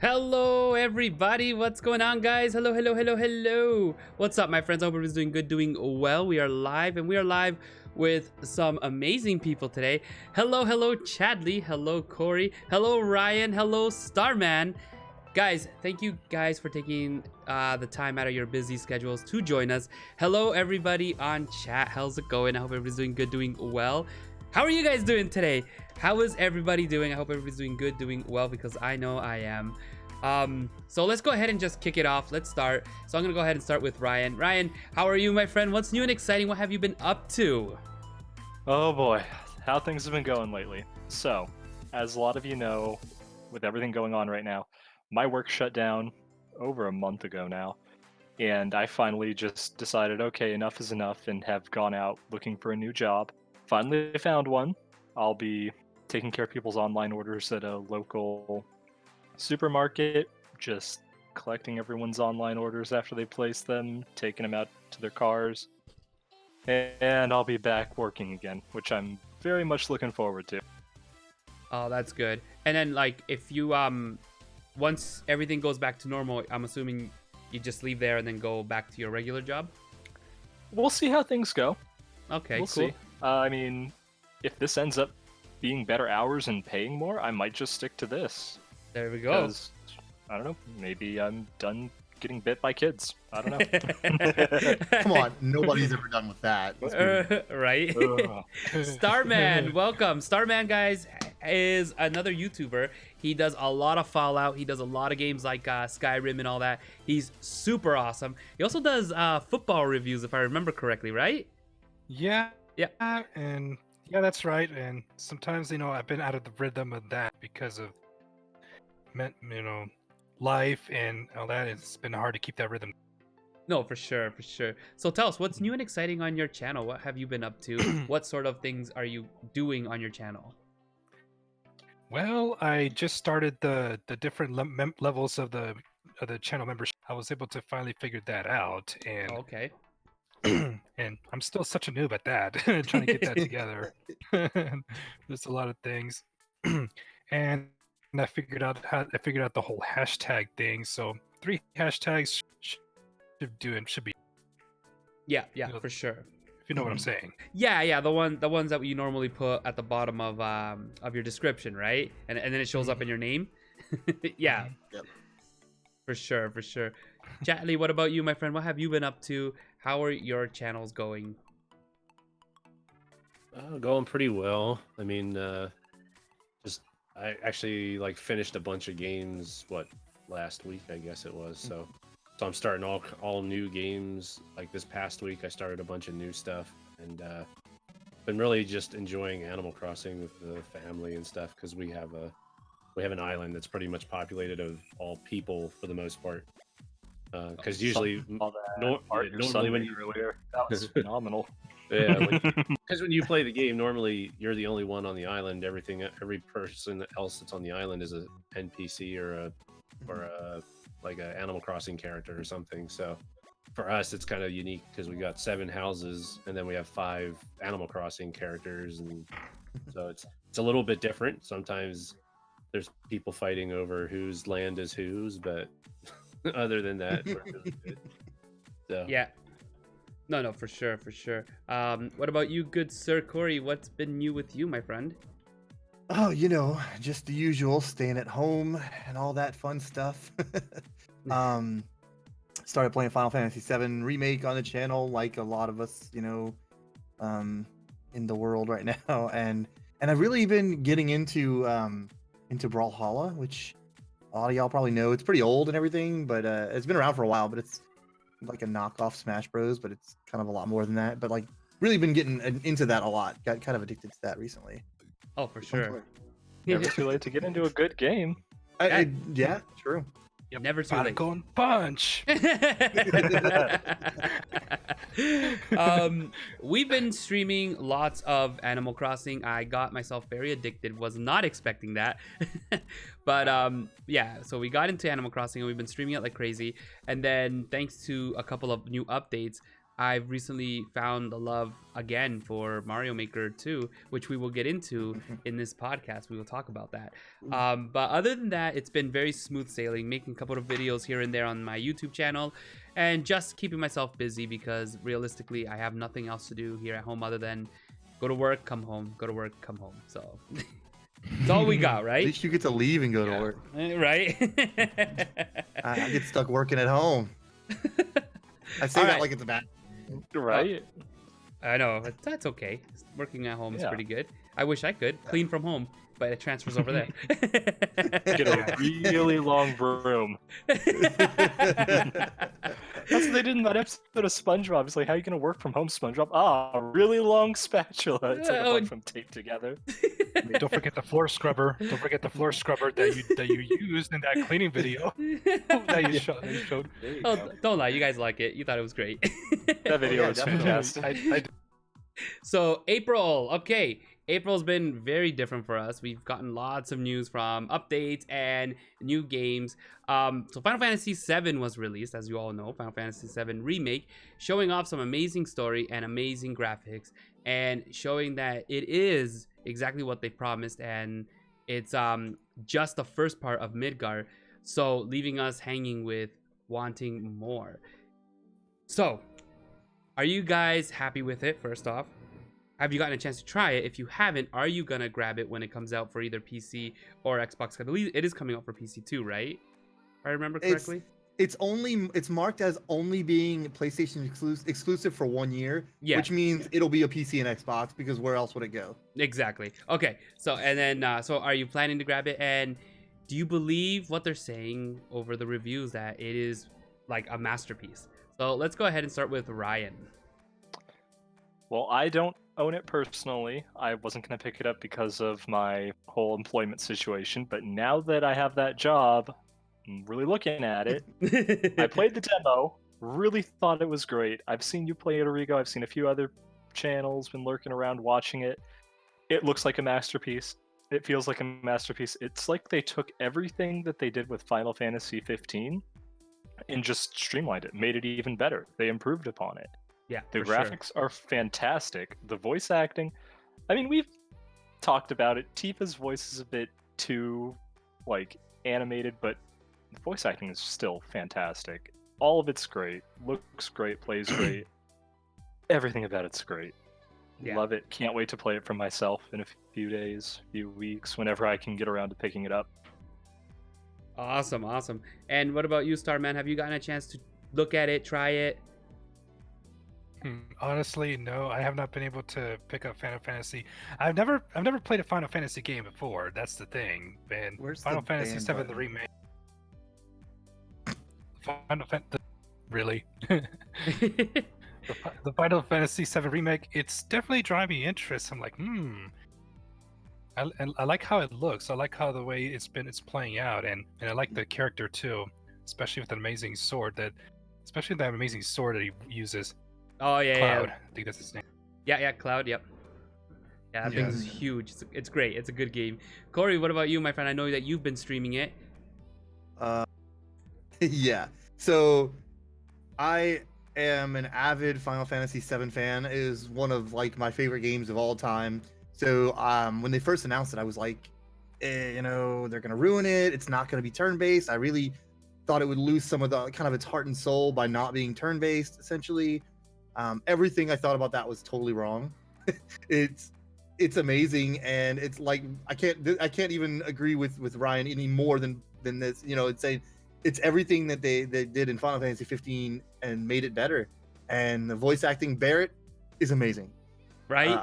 Hello everybody, what's going on guys? Hello. What's up my friends? I hope everyone's doing good, doing well. We are live and we are live with some amazing people today. Hello Chadley, hello Corey, hello Ryan, hello Starman. Guys, thank you guys for taking the time out of your busy schedules to join us. Hello everybody on chat, how's it going? I hope everybody's doing good, doing well. How are you guys doing today? How is everybody doing? I hope everybody's doing good, doing well, because I know I am. So let's go ahead and just kick it off. Let's start. So I'm gonna go ahead and start with Ryan. Ryan, how are you, my friend? What's new and exciting? What have you been up to? Oh boy, how things have been going lately. So, as a lot of you know, with everything going on right now, my work shut down over a month ago now. And I finally just decided, okay, enough is enough, and have gone out looking for a new job. Finally found one. I'll be taking care of people's online orders at a local supermarket, just collecting everyone's online orders after they place them, taking them out to their cars, and I'll be back working again, which I'm very much looking forward to. Oh, that's good. And then like if you once everything goes back to normal, I'm assuming you just leave there and then go back to your regular job? We'll see how things go. Okay, We'll cool. see. I mean, if this ends up being better hours and paying more, I might just stick to this. There we go. Because, I don't know, maybe I'm done getting bit by kids. I don't know. Come on, nobody's ever done with that. Right? Starman, welcome. Starman, guys, is another YouTuber. He does a lot of Fallout. He does a lot of games like Skyrim and all that. He's super awesome. He also does football reviews, if I remember correctly, right? Yeah. Yeah. And yeah, that's right. And sometimes, I've been out of the rhythm of that because of, life and all that. It's been hard to keep that rhythm. No, for sure. So tell us, what's new and exciting on your channel? What have you been up to? What sort of things are you doing on your channel? Well, I just started the different levels of the channel membership. I was able to finally figure that out, and Okay. and I'm still such a noob at that, trying to get that together. There's a lot of things, and I figured out the whole hashtag thing. So 3 hashtags should be. Yeah, for sure. If you know what I'm saying. Yeah, the ones that you normally put at the bottom of your description, right? And then it shows up in your name. Yeah. Yep. For sure. Chatley, what about you, my friend? What have you been up to? How are your channels going? Going pretty well. I mean, I actually finished a bunch of games last week, I guess it was. So I'm starting all new games. Like this past week I started a bunch of new stuff, and been really just enjoying Animal Crossing with the family and stuff, because we have an island that's pretty much populated of all people for the most part. Because usually normally when you earlier, that was phenomenal. Yeah, because when you play the game, normally you're the only one on the island. Every person else that's on the island is a NPC or a like a Animal Crossing character or something. So for us, it's kind of unique because we got 7 houses and then we have 5 Animal Crossing characters, and so it's a little bit different. Sometimes there's people fighting over whose land is whose, but other than that, we're doing good. So. Yeah. No, for sure. What about you, good Sir Corey? What's been new with you, my friend? Oh, just the usual, staying at home and all that fun stuff. Started playing Final Fantasy VII Remake on the channel, like a lot of us, in the world right now, and I've really been getting into Brawlhalla, which a lot of y'all probably know. It's pretty old and everything, but it's been around for a while. But it's like a knockoff Smash Bros, but it's kind of a lot more than that. But really been getting into that a lot. Got kind of addicted to that recently. Oh, for sure. Never too late to get into a good game. Yeah, true. Yep. Never too late. Particle and punch. We've been streaming lots of Animal Crossing. I got myself very addicted, was not expecting that. But yeah, so we got into Animal Crossing and we've been streaming it like crazy. And then thanks to a couple of new updates, I've recently found the love again for Mario Maker 2, which we will get into in this podcast. We will talk about that. But other than that, it's been very smooth sailing, making a couple of videos here and there on my YouTube channel, and just keeping myself busy because realistically, I have nothing else to do here at home other than go to work, come home, go to work, come home. So it's all we got, At right? least you get to leave and go to work. Right? I get stuck working at home. I say All that right. like it's a bad. Right? I know, but that's okay. Working at home is Yeah. pretty good. I wish I could clean from home, but it transfers over there. Get a really long broom. That's what they did in that episode of SpongeBob. It's like, how are you gonna work from home, SpongeBob? Ah, a really long spatula. It's like a bunch of them taped together. Don't forget the floor scrubber. Don't forget the floor scrubber that you used in that cleaning video that you showed. There you Oh, go. don't lie, you guys like it. You thought it was great. That video yeah, was definitely. fantastic. So April, okay. April's been very different for us. We've gotten lots of news from updates and new games. So Final Fantasy VII was released, as you all know, Final Fantasy VII Remake, showing off some amazing story and amazing graphics, and showing that it is exactly what they promised, and it's just the first part of Midgar, so leaving us hanging with wanting more. So, are you guys happy with it, first off? Have you gotten a chance to try it? If you haven't, are you gonna grab it when it comes out for either PC or Xbox? I believe it is coming out for PC too, right? If I remember correctly. It's marked as only being PlayStation exclusive for 1 year, Yeah. which means it'll be a PC and Xbox because where else would it go? Exactly. Okay. So and then so are you planning to grab it? And do you believe what they're saying over the reviews that it is like a masterpiece? So let's go ahead and start with Ryan. Well, I don't own it personally. I wasn't going to pick it up because of my whole employment situation, but now that I have that job, I'm really looking at it. I played the demo, really thought it was great. I've seen you play it, Origo. I've seen a few other channels, been lurking around watching it. It looks like a masterpiece. It feels like a masterpiece. It's like they took everything that they did with Final Fantasy 15 and just streamlined it, made it even better. They improved upon it. Yeah. The for sure. graphics are fantastic. The voice acting, I mean, we've talked about it. Tifa's voice is a bit too, like, animated, but the voice acting is still fantastic. All of it's great. Looks great, plays great. Everything about it's great. Yeah. Love it. Can't wait to play it for myself in a few days, few weeks, whenever I can get around to picking it up. Awesome, awesome. And what about you, Starman? Have you gotten a chance to look at it, try it? Honestly, no. I have not been able to pick up Final Fantasy. I've never played a Final Fantasy game before. That's the thing. And Where's Final the Fantasy ban VII the button? remake. Really? The Final Fantasy VII remake. It's definitely driving me interest. I'm like, I like how it looks. I like how the way it's playing out, and I like the character too, especially with the amazing sword that he uses. Oh yeah, Cloud. yeah. I think that's his name. Yeah, Cloud, yep. Yeah, that thing's Yes. huge. It's great. It's a good game. Corey, what about you, my friend? I know that you've been streaming it. Yeah. So I am an avid Final Fantasy VII fan. It is one of like my favorite games of all time. So when they first announced it, I was like, they're gonna ruin it. It's not gonna be turn-based. I really thought it would lose some of the kind of its heart and soul by not being turn-based, essentially. Everything I thought about that was totally wrong. It's amazing, and it's like I can't even agree with Ryan any more than this. It's everything that they did in Final Fantasy 15 and made it better. And the voice acting, Barrett is amazing. Right?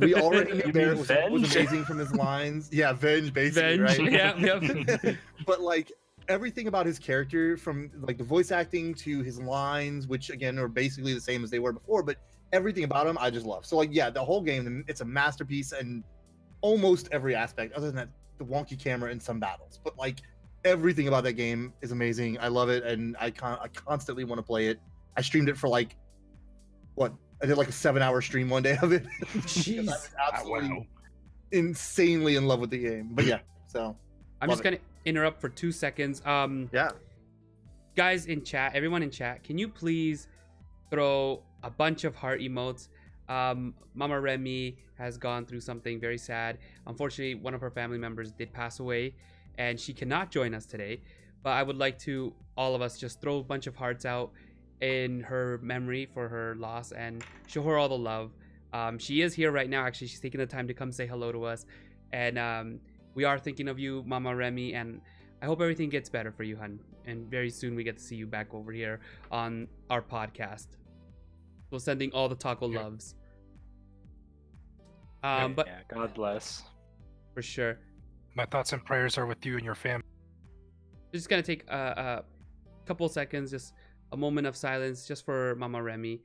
We already knew You Barrett mean was Venge? amazing from his lines. Yeah, Venge, basically, Venge. right? Yeah, yep. But like everything about his character, from like the voice acting to his lines, which again are basically the same as they were before, but everything about him I just love. So like, yeah, the whole game, it's a masterpiece in almost every aspect, other than that the wonky camera in some battles. But like everything about that game is amazing. I love it, and I constantly want to play it. I streamed it for like I did like a 7-hour stream one day of it. Jeez. I was absolutely Wow. insanely in love with the game. But yeah, so I'm love just gonna interrupt for 2 seconds. yeah. Guys in chat, everyone in chat, can you please throw a bunch of heart emotes. Mama Remy has gone through something very sad. Unfortunately, one of her family members did pass away, and she cannot join us today. But I would like to, all of us, just throw a bunch of hearts out in her memory for her loss and show her all the love. She is here right now. Actually, she's taking the time to come say hello to us, and we are thinking of you, Mama Remy, and I hope everything gets better for you, hun. And very soon we get to see you back over here on our podcast. So sending all the taco loves. But yeah, God bless. for sure, My thoughts and prayers are with you and your family. just gonna take a couple seconds, just a moment of silence, just for Mama Remy.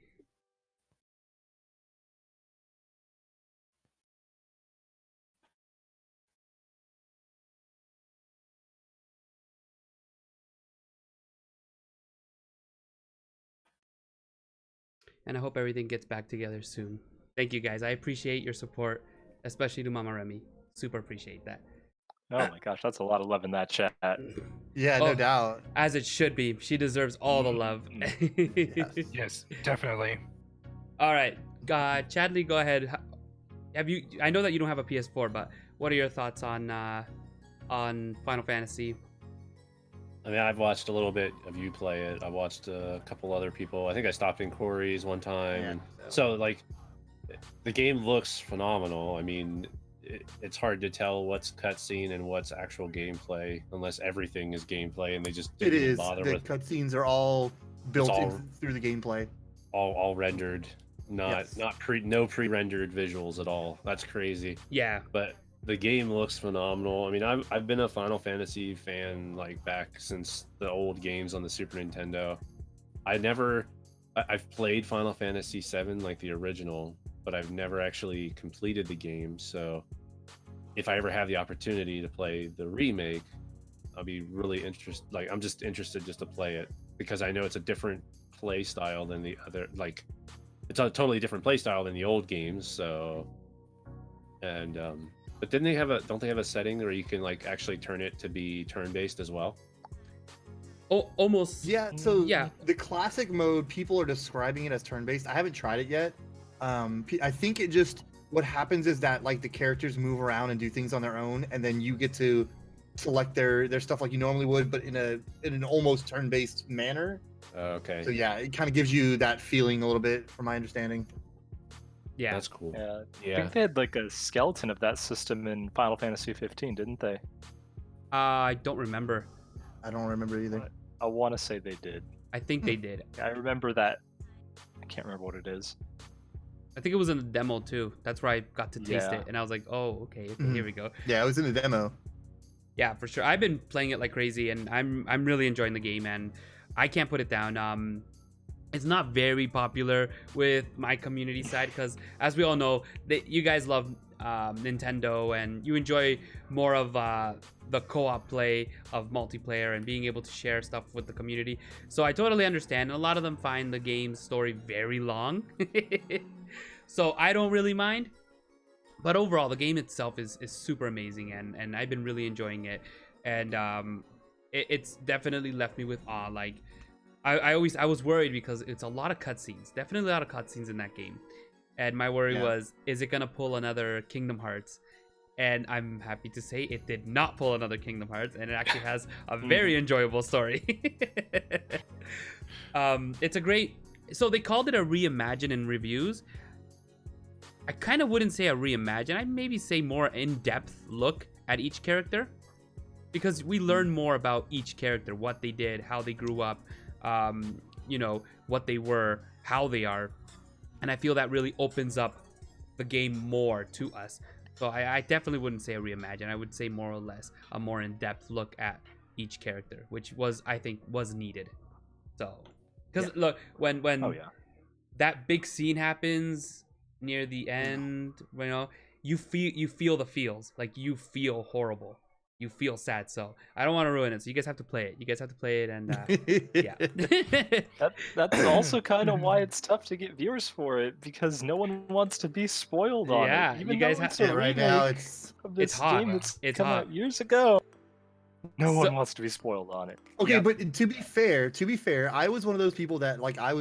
And I hope everything gets back together soon. Thank you guys. I appreciate your support, especially to Mama Remy. Super appreciate that. Oh my gosh, that's a lot of love in that chat. Yeah, Oh. no doubt. As it should be. She deserves all the love. Yes. Yes, definitely. All right, Chadley, go ahead. Have you? I know that you don't have a PS4, but what are your thoughts on Final Fantasy? I mean, I've watched a little bit of you play it. I watched a couple other people. I think I stopped in Corey's one time. Yeah, and so, like, the game looks phenomenal. I mean, it's hard to tell what's cutscene and what's actual gameplay unless everything is gameplay and they just It didn't even is. bother The with cutscenes are all built all- in through the gameplay. all rendered, Yes. no pre-rendered visuals at all. That's crazy. Yeah, But the game looks phenomenal. I mean, I've been a Final Fantasy fan like back since the old games on the Super Nintendo. I've played Final Fantasy VII, like the original, but I've never actually completed the game. So if I ever have the opportunity to play the remake, I'll be really interested. Like, I'm just interested just to play it because I know it's a different play style than the other. Like, it's a totally different play style than the old games. So, and but don't they have a setting where you can like actually turn it to be turn-based as well? oh, almost. Yeah, so Yeah. the classic mode, people are describing it as turn-based. I haven't tried it yet. I think it just, what happens is that like the characters move around and do things on their own, and then you get to select their stuff like you normally would, but in an almost turn-based manner. Okay, So yeah, it kind of gives you that feeling a little bit, from my understanding. Yeah. that's cool. Yeah, I Yeah, think they had like a skeleton of that system in Final Fantasy 15, didn't they? I don't remember. I don't remember either. I want to say they did. I think they did. I remember that. I can't remember what it is. I think it was in the demo too. That's where I got to taste Yeah. it, and I was like, oh, okay, Mhm. here we go. Yeah, it was in the demo. Yeah, for sure. I've been playing it like crazy, and I'm really enjoying the game, and I can't put it down. It's not very popular with my community side because, as we all know, you guys love Nintendo, and you enjoy more of the co-op play of multiplayer and being able to share stuff with the community. So I totally understand. And a lot of them find the game's story very long, so I don't really mind. But overall, the game itself is super amazing, and I've been really enjoying it, and it's definitely left me with awe. Like, I was worried because it's a lot of cutscenes, definitely a lot of cutscenes in that game, and my worry Yeah. was, is it gonna pull another Kingdom Hearts? And I'm happy to say it did not pull another Kingdom Hearts, and it actually has a very enjoyable story. It's a great. So they called it a reimagine in reviews. I kind of wouldn't say a reimagine. I'd maybe say more in-depth look at each character, because we learn more about each character, what they did, how they grew up, what they were, how they are, and I feel that really opens up the game more to us. So I definitely wouldn't say a reimagine. I would say more or less a more in-depth look at each character, which I think was needed. So, because look, when Oh yeah. that big scene happens near the end, you feel the feels, like you feel horrible, you feel sad. So I don't want to ruin it, so you guys have to play it. And yeah. That's also kind of why it's tough to get viewers for it, because no one wants to be spoiled on Yeah, it. you Even guys though have- it's a Yeah, right now remake it's of this it's hot. game that's It's come hot. out years ago. No So- one wants to be spoiled on it. okay, Yeah. but to be fair, I was one of those people that like I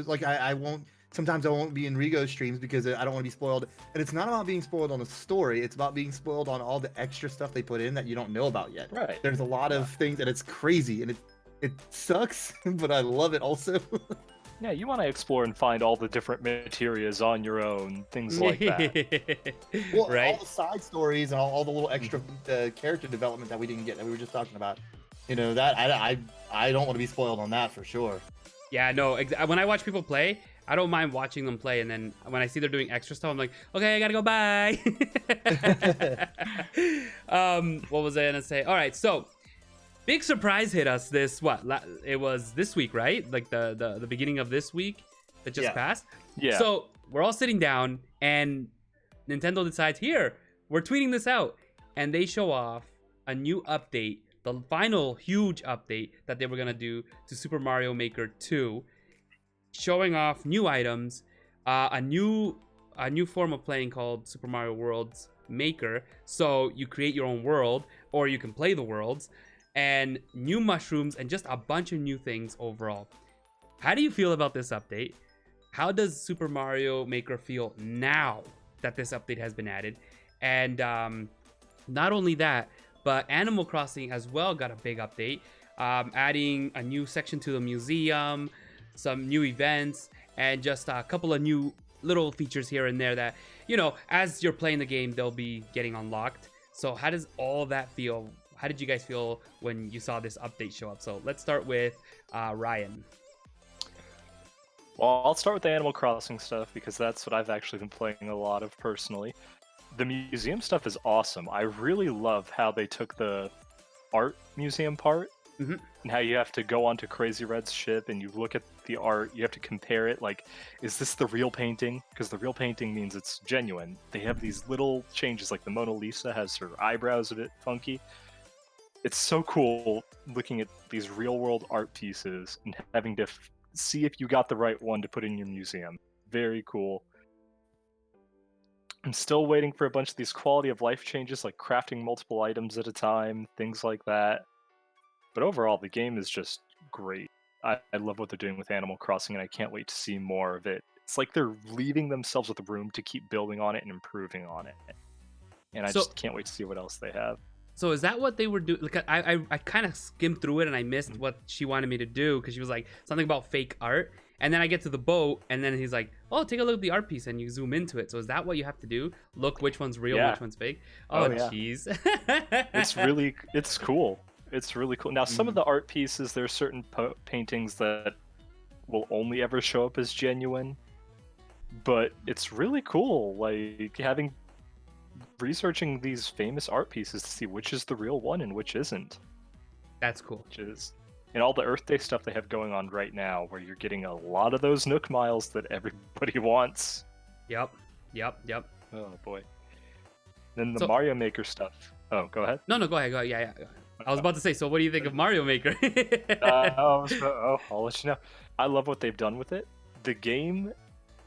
won't sometimes I won't be in Rigo's streams because I don't want to be spoiled. And it's not about being spoiled on the story; it's about being spoiled on all the extra stuff they put in that you don't know about yet. Right. There's a lot of things, and it's crazy, and it sucks, but I love it also. Yeah, you want to explore and find all the different materias on your own, things like that. Well, Right? all the side stories and all the little extra character development that we didn't get that we were just talking about. You know, that I don't want to be spoiled on that for sure. Yeah, no. When I watch people play, I don't mind watching them play, and then when I see they're doing extra stuff, I'm like, okay, I gotta go. Bye. What was I gonna say? All right, so big surprise hit us it was this week, right? Like the beginning of this week that just passed. Yeah. So we're all sitting down, and Nintendo decides, here, we're tweeting this out, and they show off a new update, the final huge update that they were gonna do to Super Mario Maker 2, showing off new items, a new form of playing called Super Mario Worlds Maker. So you create your own world, or you can play the worlds, and new mushrooms, and just a bunch of new things overall. How do you feel about this update? How does Super Mario Maker feel now that this update has been added? And not only that, but Animal Crossing as well got a big update, adding a new section to the museum, some new events, and just a couple of new little features here and there that, you know, as you're playing the game, they'll be getting unlocked. So how does all that feel? How did you guys feel when you saw this update show up? So let's start with Ryan. Well, I'll start with the Animal Crossing stuff because that's what I've actually been playing a lot of personally. The museum stuff is awesome. I really love how they took the art museum part and how you have to go onto Crazy Red's ship and you look at the art, you have to compare it, like, is this the real painting? Because the real painting means it's genuine. They have these little changes, like the Mona Lisa has her eyebrows a bit funky. It's so cool looking at these real-world art pieces and having to see if you got the right one to put in your museum. Very cool. I'm still waiting for a bunch of these quality of life changes, like crafting multiple items at a time, things like that. But overall, the game is just great. I love what they're doing with Animal Crossing, and I can't wait to see more of it. It's like they're leaving themselves with room to keep building on it and improving on it. And I just can't wait to see what else they have. So is that what they were doing? Like I kind of skimmed through it and I missed what she wanted me to do, because she was like something about fake art, and then I get to the boat and then he's like, oh, take a look at the art piece, and you zoom into it. So is that what you have to do? Look which one's real, which one's fake? Oh jeez. It's cool. It's really cool. Now some of the art pieces, there's certain paintings that will only ever show up as genuine, but it's really cool, like researching these famous art pieces to see which is the real one and which isn't. That's cool. And all the Earth Day stuff they have going on right now, where you're getting a lot of those Nook Miles that everybody wants. Yep. Oh boy. Then the Mario Maker stuff. Oh, go ahead. No, go ahead. Yeah. I was about to say, so what do you think of Mario Maker? I'll let you know. I love what they've done with it. The game,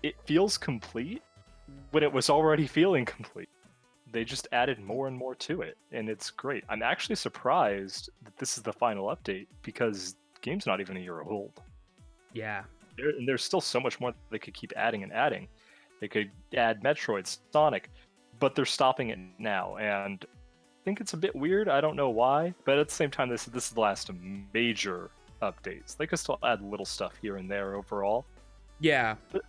it feels complete when it was already feeling complete. They just added more and more to it, and it's great. I'm actually surprised that this is the final update, because the game's not even a year old. Yeah. And there's still so much more they could keep adding and adding. They could add Metroid, Sonic, but they're stopping it now, and I think it's a bit weird. I don't know why, but at the same time, this is the last major updates. They could still add little stuff here and there overall. Yeah. But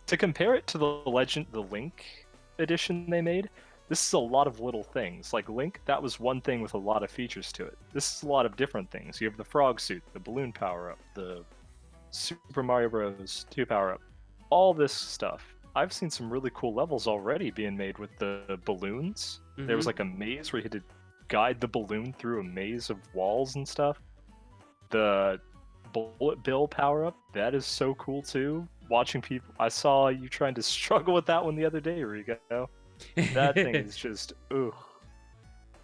to compare it to the Link edition they made, this is a lot of little things. Like Link, that was one thing with a lot of features to it. This is a lot of different things. You have the frog suit, the balloon power-up, the Super Mario Bros. 2 power-up, all this stuff. I've seen some really cool levels already being made with the balloons. There was like a maze where you had to guide the balloon through a maze of walls and stuff. The bullet bill power-up, that is so cool too. Watching people, I saw you trying to struggle with that one the other day, Rigo. That thing is just, ugh.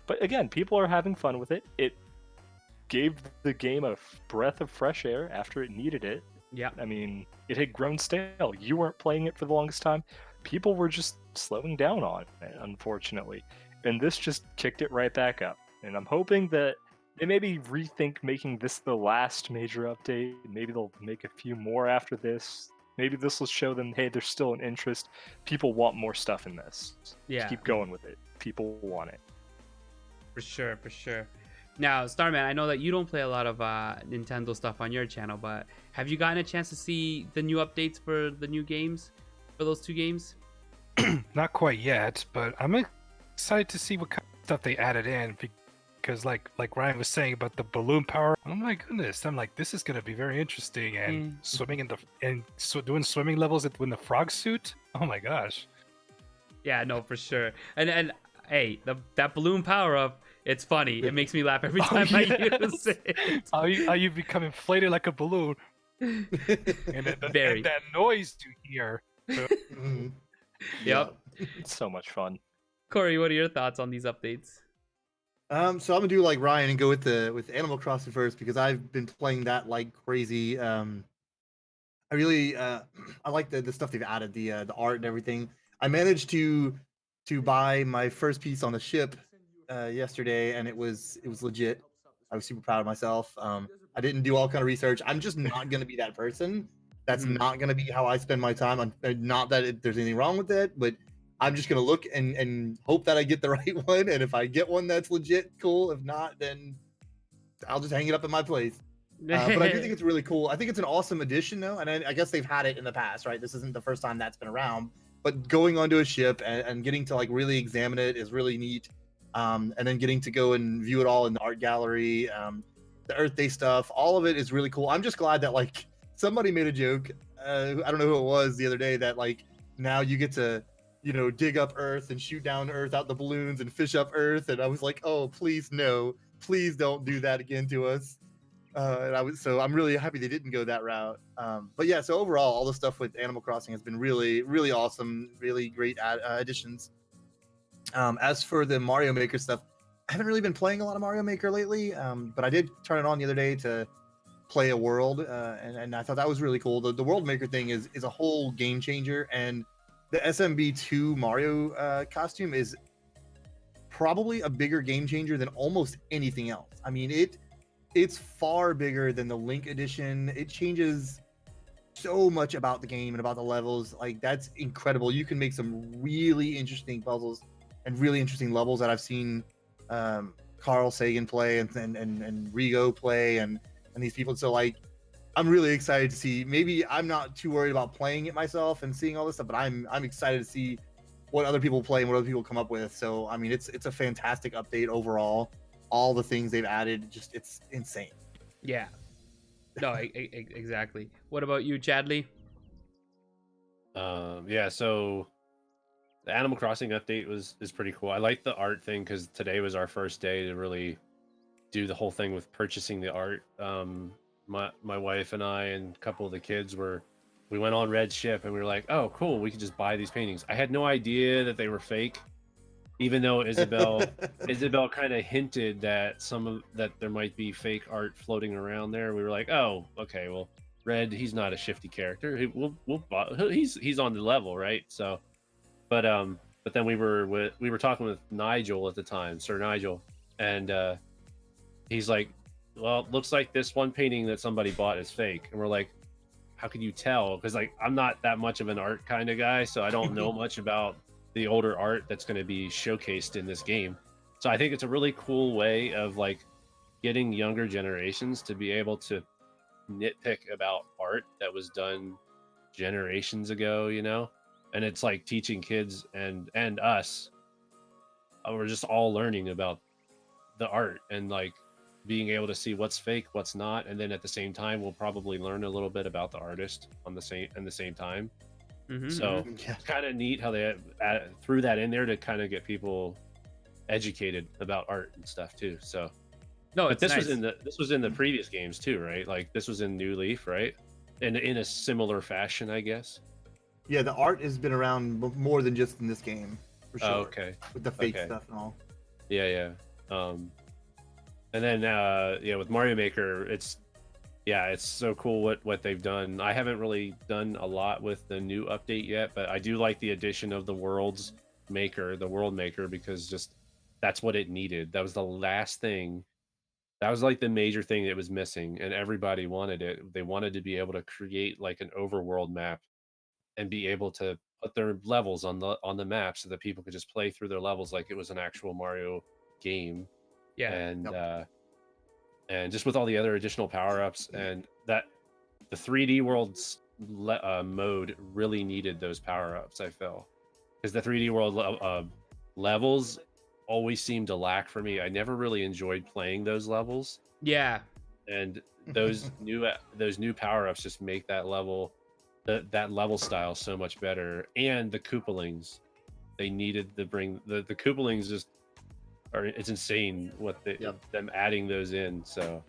But again, people are having fun with it. It gave the game a breath of fresh air after it needed it. Yeah. I mean, it had grown stale. You weren't playing it for the longest time. People were just slowing down on it, unfortunately. And this just kicked it right back up. And I'm hoping that they maybe rethink making this the last major update. Maybe they'll make a few more after this. Maybe this will show them, hey, there's still an interest. People want more stuff in this. Yeah. Keep going with it. People want it. For sure, for sure. Now, Starman, I know that you don't play a lot of Nintendo stuff on your channel, but have you gotten a chance to see the new updates for the new games, for those 2 games? Not quite yet, but I'm excited to see what kind of stuff they added in because, like Ryan was saying about the balloon power. Oh my goodness! I'm like, this is gonna be very interesting. And swimming doing swimming levels in the frog suit. Oh my gosh! Yeah, no, for sure. And hey, that balloon power up, it's funny. It makes me laugh every time I use it. How you become inflated like a balloon, and that noise you hear. Mhm. Yep. It's so much fun. Corey, what are your thoughts on these updates? So I'm gonna do like Ryan and go with Animal Crossing first because I've been playing that like crazy. I really I like the stuff they've added, the art and everything. I managed to buy my first piece on the ship yesterday, and it was legit. I was super proud of myself. I didn't do all kind of research. I'm just not gonna be that person. That's not gonna be how I spend my time. Not that there's anything wrong with it, but I'm just gonna look and hope that I get the right one. And if I get one that's legit, cool. If not, then I'll just hang it up in my place. But I do think it's really cool. I think it's an awesome addition, though, and I guess they've had it in the past, right? This isn't the first time that's been around. But going onto a ship and getting to like really examine it is really neat. And then getting to go and view it all in the art gallery, the Earth Day stuff, all of it is really cool. I'm just glad that like somebody made a joke. I don't know who it was the other day that like now you get to dig up Earth and shoot down Earth out the balloons and fish up Earth, and I was like, oh please no, please don't do that again to us. And I'm really happy they didn't go that route. But yeah, so overall, all the stuff with Animal Crossing has been really, really awesome, really great additions. As for the Mario Maker stuff, I haven't really been playing a lot of Mario Maker lately, but I did turn it on the other day to play a world, and I thought that was really cool. The World Maker thing is a whole game changer, and the SMB2 Mario costume is probably a bigger game changer than almost anything else. I mean, it's far bigger than the Link edition. It changes so much about the game and about the levels. Like, that's incredible. You can make some really interesting puzzles and really interesting levels that I've seen Carl Sagan play and Rigo play and these people. So like, I'm really excited to see. Maybe I'm not too worried about playing it myself and seeing all this stuff, but I'm excited to see what other people play and what other people come up with. So I mean, it's a fantastic update overall. All the things they've added, just it's insane. Yeah. No, exactly. What about you, Chadley? Yeah, so the Animal Crossing update is pretty cool. I like the art thing because today was our first day to really do the whole thing with purchasing the art. My wife and I and a couple of the kids we went on Red's ship and we were like, oh cool, we could just buy these paintings. I had no idea that they were fake, even though Isabel kind of hinted that that there might be fake art floating around there. We were like, oh, okay, well, Red, he's not a shifty character. He's on the level, right? So, but then we were talking with Nigel at the time, Sir Nigel, and he's like, well, it looks like this one painting that somebody bought is fake. And we're like, how can you tell? Because like, I'm not that much of an art kind of guy, so I don't know much about the older art that's going to be showcased in this game. So I think it's a really cool way of like getting younger generations to be able to nitpick about art that was done generations ago, and it's like teaching kids and us, we're just all learning about the art and like being able to see what's fake, what's not, and then at the same time we'll probably learn a little bit about the artist in the same time. So it's kind of neat how they threw that in there to kind of get people educated about art and stuff too. So no, but this nice. was in the previous games too, right? Like this was in New Leaf, right? And in a similar fashion, I guess. Yeah, the art has been around more than just in this game, for sure. Oh, okay. With the fake stuff and all. Yeah. And then with Mario Maker, it's so cool what they've done. I haven't really done a lot with the new update yet, but I do like the addition of the World Maker, because just that's what it needed. That was the last thing That was like the major thing that was missing, and everybody wanted it. They wanted to be able to create like an overworld map and be able to put their levels on the map so that people could just play through their levels like it was an actual Mario game. Yeah. And Yep. and just with all the other additional power-ups, and that the 3D worlds mode really needed those power-ups, I feel, because the 3D world levels always seemed to lack for me. I never really enjoyed playing those levels, Yeah. and those new power-ups just make that level that level style so much better. And the Koopalings, they needed to bring the Koopalings just are, it's insane what them adding those in. So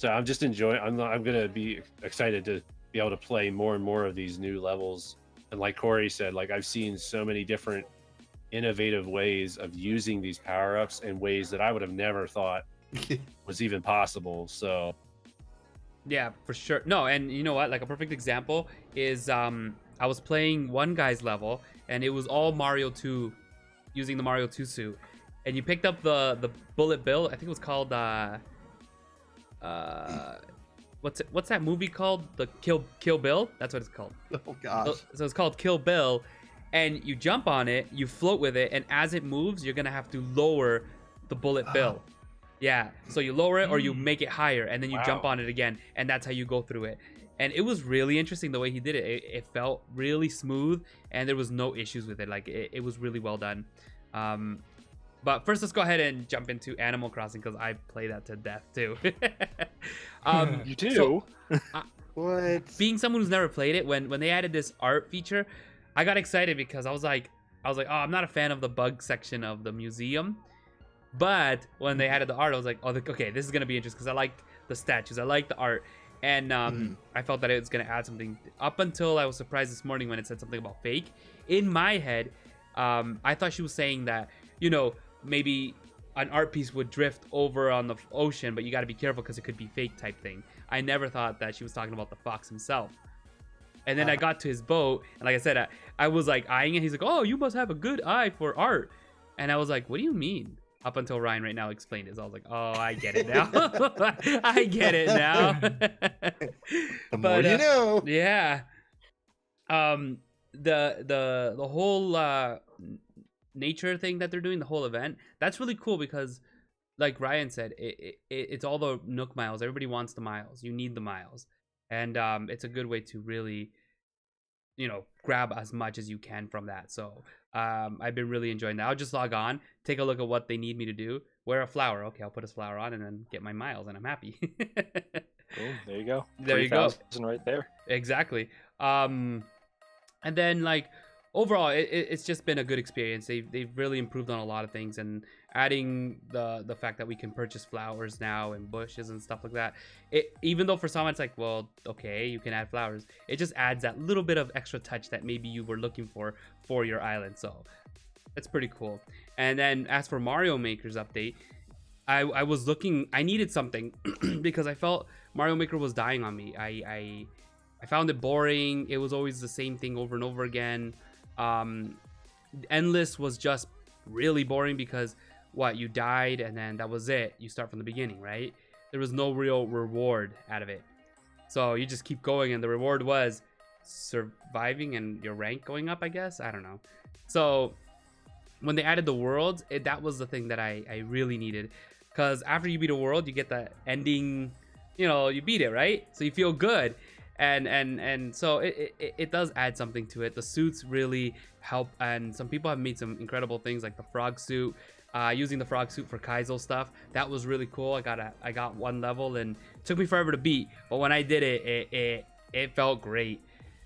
I'm just enjoying. I'm gonna be excited to be able to play more and more of these new levels. And like Corey said, like I've seen so many different innovative ways of using these power-ups in ways that I would have never thought was even possible. So Yeah, for sure. No, and you know what? Like a perfect example is I was playing one guy's level, and it was all Mario 2, using the Mario 2 suit. And you picked up the bullet bill. I think it was called what's that movie called? The Kill Bill? That's what it's called. Oh gosh. So it's called Kill Bill, and you jump on it, you float with it, and as it moves, you're gonna have to lower the bullet bill. Yeah, so you lower it or you make it higher, and then you jump on it again, and that's how you go through it. And it was really interesting the way he did it. It felt really smooth, and there was no issues with it. Like it was really well done. But first, let's go ahead and jump into Animal Crossing, because I play that to death too. You do? So, What? being someone who's never played it, when they added this art feature, I got excited because I was like, oh, I'm not a fan of the bug section of the museum. But when they added the art, I was like, oh, okay, this is gonna be interesting, because I like the statues, I like the art, and I felt that it was gonna add something. Up until I was surprised this morning when it said something about fake. In my head, I thought she was saying that, you know, maybe an art piece would drift over on the ocean, but you got to be careful because it could be fake type thing. I never thought that she was talking about the fox himself. And then I got to his boat, and like I said, I was like eyeing it. He's like, oh, you must have a good eye for art. And I was like, what do you mean? Up until Ryan right now explained it. So I was like, oh, I get it now. I get it now. The more you know. Yeah. The whole nature thing that they're doing, the whole event, that's really cool, because like Ryan said, it's all the Nook miles. Everybody wants the miles. You need the miles. And it's a good way to really, you know, grab as much as you can from that. So I've been really enjoying that. I'll just log on, take a look at what they need me to do. Wear a flower. Okay, I'll put a flower on and then get my miles, and I'm happy. Boom, there you go. There you go. 3,000 right there. Exactly. And then like overall, it's just been a good experience. They've really improved on a lot of things, and adding the fact that we can purchase flowers now and bushes and stuff like that. Even though for some it's like, well, okay, you can add flowers, it just adds that little bit of extra touch that maybe you were looking for your island. So it's pretty cool. And then as for Mario Maker's update, I was looking, I needed something because I felt Mario Maker was dying on me. I found it boring. It was always the same thing over and over again. Endless was just really boring because you died and then that was it. You start from the beginning, right? There was no real reward out of it. So you just keep going, and the reward was surviving and your rank going up, I guess. I don't know. So when they added the worlds, that was the thing that I really needed, because after you beat a world, you get the ending, you know, you beat it, right? So you feel good. And so it does add something to it. The suits really help, and some people have made some incredible things like the frog suit, using the frog suit for Kaizo stuff. That was really cool. I got one level and it took me forever to beat, but when I did it felt great.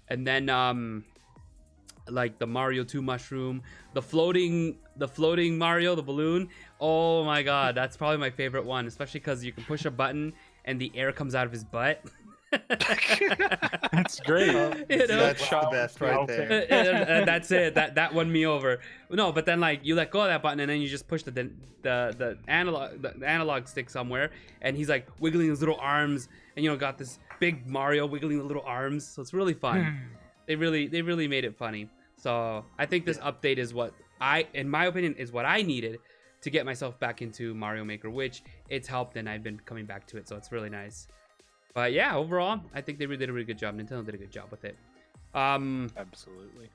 And then like the Mario 2 mushroom, the floating Mario, the balloon. Oh my god, that's probably my favorite one, especially because you can push a button and the air comes out of his butt. That's great. You know? That's the best right there. That's it. That won me over. No, but then like you let go of that button and then you just push the analog stick somewhere, and he's like wiggling his little arms, and you know, got this big Mario wiggling the little arms. So it's really fun. They really made it funny. So I think this update is what in my opinion, is what I needed, to get myself back into Mario Maker, which it's helped, and I've been coming back to it, so it's really nice. But yeah, overall, I think they did a really good job. Nintendo did a good job with it. Absolutely.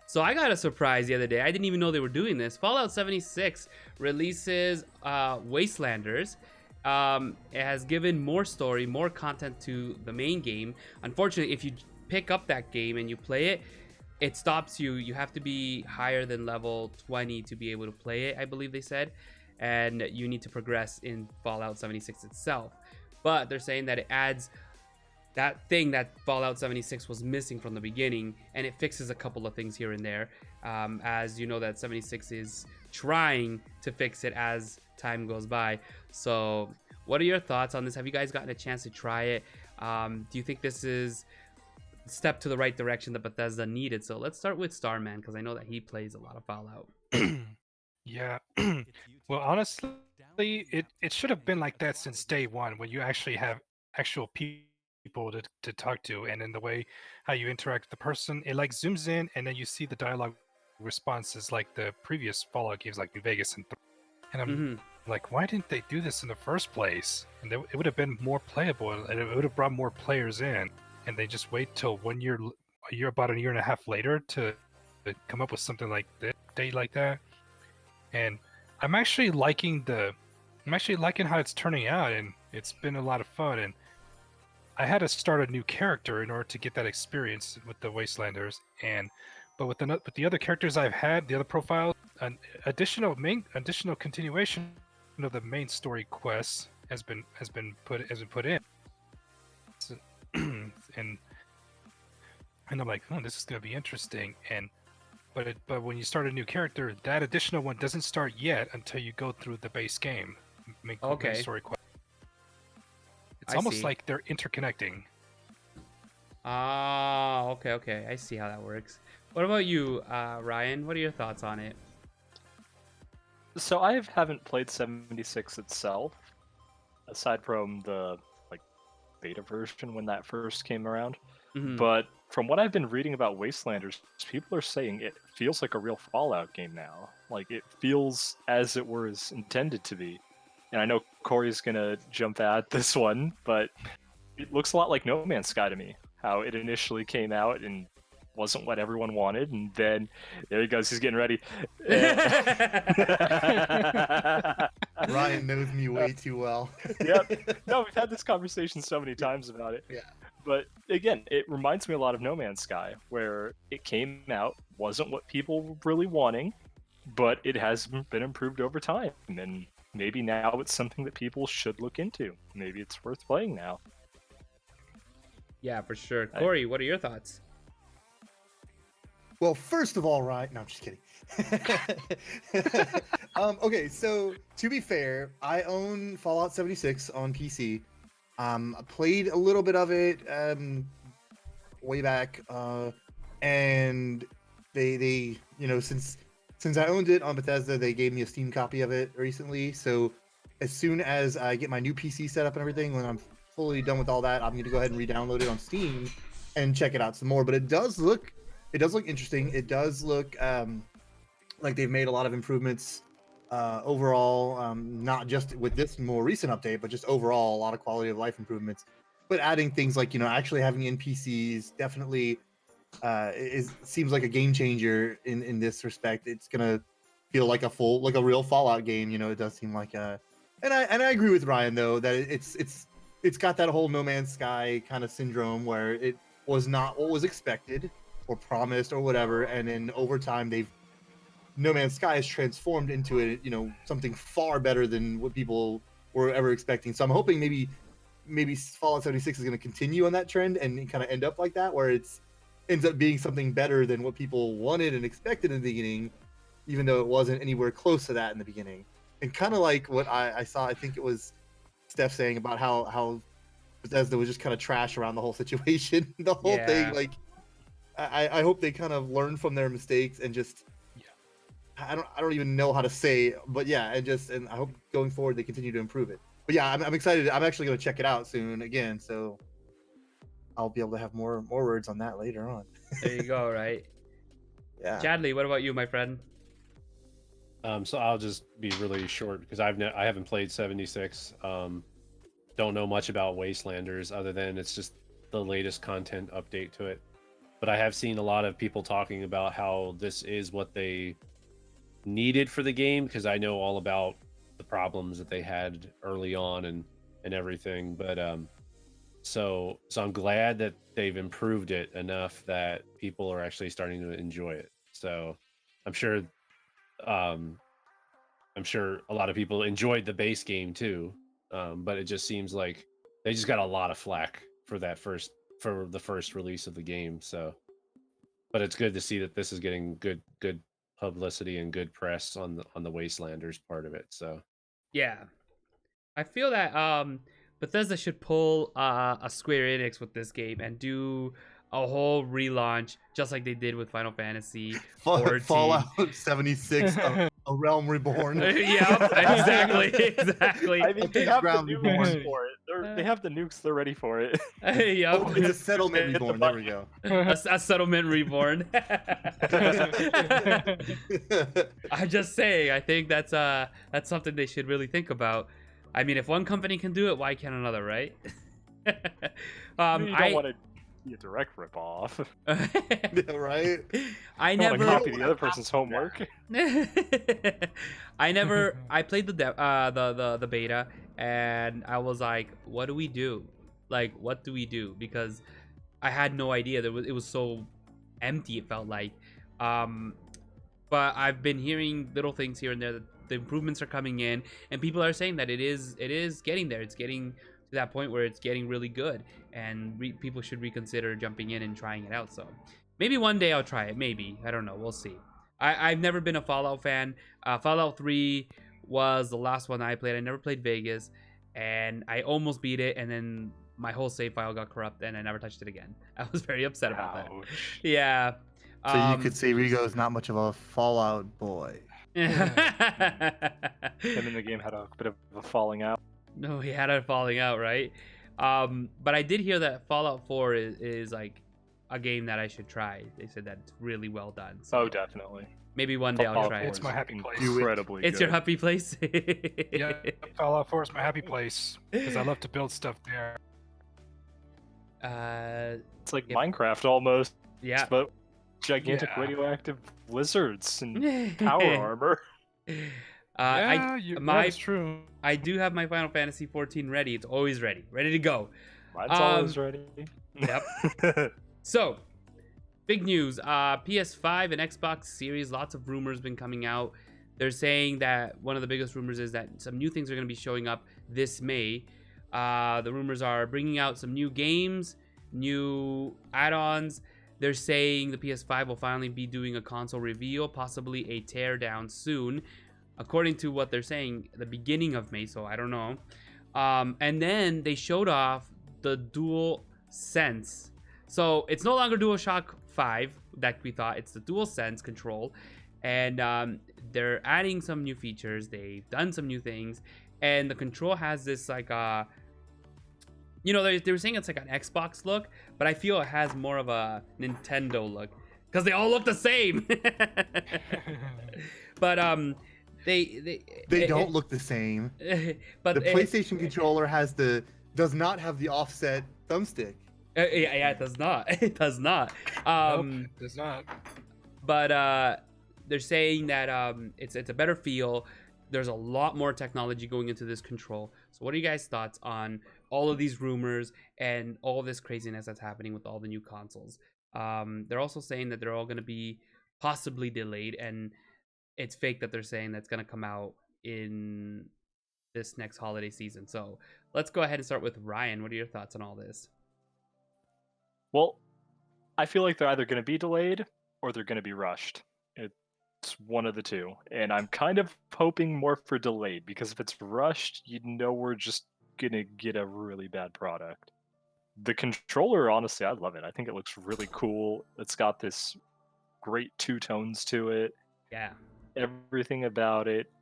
So I got a surprise the other day. I didn't even know they were doing this. Fallout 76 releases Wastelanders. It has given more story, more content to the main game. Unfortunately, if you pick up that game and you play it, it stops you. You have to be higher than level 20 to be able to play it, I believe they said. And you need to progress in Fallout 76 itself. But they're saying that it adds that thing that Fallout 76 was missing from the beginning, and it fixes a couple of things here and there. As you know, that 76 is trying to fix it as time goes by. So what are your thoughts on this? Have you guys gotten a chance to try it? Do you think this is a step to the right direction that Bethesda needed? So let's start with Starman, because I know that he plays a lot of Fallout. Yeah. Well, honestly, it should have been like that since day one, when you actually have actual people to talk to, and in the way how you interact with the person, it like zooms in, and then you see the dialogue responses like the previous Fallout games, like New Vegas and I'm like, why didn't they do this in the first place? And it would have been more playable, and it would have brought more players in. And they just wait till about a year and a half later to come up with something like this, date like that. And I'm actually liking how it's turning out, and it's been a lot of fun. And I had to start a new character in order to get that experience with the Wastelanders. But with the other characters I've had, the other profiles, an additional continuation of the main story quests has been put in. So, and I'm like, oh, this is gonna be interesting. But when you start a new character, that additional one doesn't start yet until you go through the base game. Make the main story quest. It's almost like they're interconnecting. Ah, okay. I see how that works. What about you, Ryan? What are your thoughts on it? So I haven't played 76 itself, aside from the beta version when that first came around. But from what I've been reading about Wastelanders, people are saying it feels like a real Fallout game now. Like, it feels as it were as intended to be. And I know Corey's gonna jump at this one, but it looks a lot like No Man's Sky to me. How it initially came out and wasn't what everyone wanted, and then there he goes, he's getting ready. Ryan knows me way too well. Yep. No, we've had this conversation so many times about it. Yeah. But again, it reminds me a lot of No Man's Sky, where it came out, wasn't what people were really wanting, but it has been improved over time, and maybe now it's something that people should look into. Maybe it's worth playing now. Yeah, for sure. Corey, what are your thoughts? Well, first of all, Ryan, no, I'm just kidding. Okay, so to be fair, I own Fallout 76 on PC. I played a little bit of it way back, and they since I owned it on Bethesda, they gave me a Steam copy of it recently. So as soon as I get my new PC set up and everything, when I'm fully done with all that, I'm going to go ahead and re-download it on Steam and check it out some more. But it does look interesting. It does look like they've made a lot of improvements overall, not just with this more recent update, but just overall a lot of quality of life improvements. But adding things like actually having NPCs definitely seems like a game changer in this respect. It's gonna feel like a real Fallout game. It does seem like and I agree with Ryan though that it's got that whole No Man's Sky kind of syndrome where it was not what was expected or promised or whatever, and then over time No Man's Sky has transformed into something far better than what people were ever expecting. So I'm hoping maybe Fallout 76 is going to continue on that trend and kind of end up like that, where it ends up being something better than what people wanted and expected in the beginning, even though it wasn't anywhere close to that in the beginning. And kind of like what I saw, I think it was Steph saying about how Bethesda was just kind of trash around the whole situation, the whole thing. Like, I hope they kind of learn from their mistakes and just, I don't even know how to say, but yeah, and I hope going forward they continue to improve it. But yeah, I'm excited. I'm actually going to check it out soon again, so I'll be able to have more words on that later on. There you go, right? Yeah. Chadley, what about you, my friend? So I'll just be really short because I haven't played 76. Don't know much about Wastelanders other than it's just the latest content update to it. But I have seen a lot of people talking about how this is what they needed for the game because I know all about the problems that they had early on and everything. But so I'm glad that they've improved it enough that people are actually starting to enjoy it. So I'm sure um I'm sure a lot of people enjoyed the base game too. But it just seems like they just got a lot of flack for the first release of the game. So but it's good to see that this is getting good publicity and good press on the Wastelanders part of it. So Yeah. I feel that Bethesda should pull a Square Enix with this game and do a whole relaunch just like they did with Final Fantasy 14. Fallout 76, a realm reborn. Yep, exactly, exactly. I mean, they have the Ground nukes reborn. for it. They have the nukes. They're ready for it. Yep. Oh, it's a settlement Hit the reborn. There we go. A settlement reborn. I'm just saying. I think that's something they should really think about. I mean, if one company can do it, why can't another, right? You don't want to be a direct ripoff. Yeah, right? I You don't want never. to copy the other person's homework. I played the beta and I was like, what do we do? Like, what do we do? Because I had no idea. It was so empty, it felt like. But I've been hearing little things here and there that the improvements are coming in, and people are saying that it is getting there. It's getting to that point where it's getting really good, and people should reconsider jumping in and trying it out. So maybe one day I'll try it. Maybe, I don't know. We'll see. I've never been a Fallout fan. Fallout 3 was the last one I played. I never played Vegas, and I almost beat it, and then my whole save file got corrupt, and I never touched it again. I was very upset about that. Ouch. Yeah. So you could say Rigo is not much of a Fallout boy. Him and the game had a bit of a falling out. No, he had a falling out, right? But I did hear that Fallout 4 is like a game that I should try. They said that it's really well done. So Oh, definitely. maybe one day I'll Fallout try 4 it. It's my happy place. Incredibly It's your good. happy place. Yeah, Fallout 4 is my happy place because I love to build stuff there. It's like Yep. Minecraft almost, Yeah. but gigantic Yeah. radioactive lizards and power armor. That's true. I do have my Final Fantasy 14 ready. It's always ready to go. Mine's always ready. Yep. So, big news. PS5 and Xbox Series. Lots of rumors been coming out. They're saying that one of the biggest rumors is that some new things are going to be showing up this May. The rumors are bringing out some new games, new add-ons. They're saying the PS5 will finally be doing a console reveal, possibly a teardown soon. According to what they're saying, the beginning of May, so I don't know. And then they showed off the Dual Sense. So it's no longer DualShock 5 that we thought. It's the Dual Sense control. And they're adding some new features. They've done some new things. And the control has this like you know, they were saying it's like an Xbox look, but I feel it has more of a Nintendo look because they all look the same. But They don't look the same. but The PlayStation controller does not have the offset thumbstick. yeah, it does not. It does not. Nope, it does not. But they're saying that it's a better feel. There's a lot more technology going into this control. So what are you guys' thoughts on all of these rumors and all this craziness that's happening with all the new consoles? They're also saying that they're all going to be possibly delayed, and it's fake that they're saying that's going to come out in this next holiday season. So let's go ahead and start with Ryan. What are your thoughts on all this? Well, I feel like they're either going to be delayed or they're going to be rushed. It's one of the two. And I'm kind of hoping more for delayed because if it's rushed, you know we're just going to get a really bad product. The controller, honestly, I love it. I think it looks really cool. It's got this great two tones to it. Yeah. Everything about it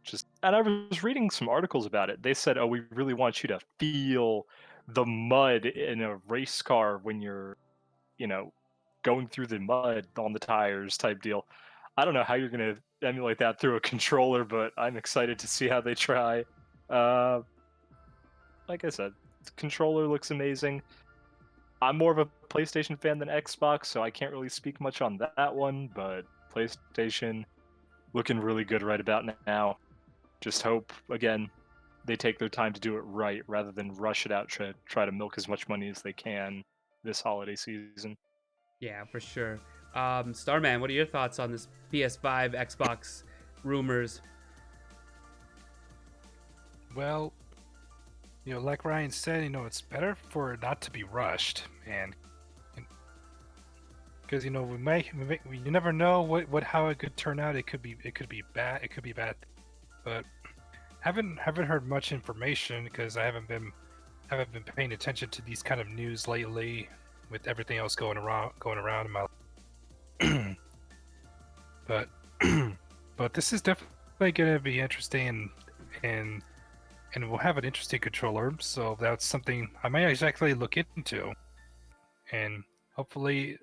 and I was reading some articles about it. They said, oh, we really want you to feel the mud in a race car when you're, going through the mud on the tires type deal. I don't know how you're going to emulate that through a controller, but I'm excited to see how they try. Uh, like I said, the controller looks amazing. I'm more of a PlayStation fan than Xbox, so I can't really speak much on that one, but PlayStation looking really good right about now. Just hope, again, they take their time to do it right rather than rush it out to try to milk as much money as they can this holiday season. Yeah, for sure. Starman, what are your thoughts on this PS5, Xbox rumors? Well, like Ryan said, it's better for it not to be rushed, and because you never know how it could turn out. It could be bad, but haven't heard much information because I haven't been paying attention to these kind of news lately with everything else going around in my life. but but this is definitely going to be interesting, and we'll have an interesting controller, so that's something I might exactly look into, and hopefully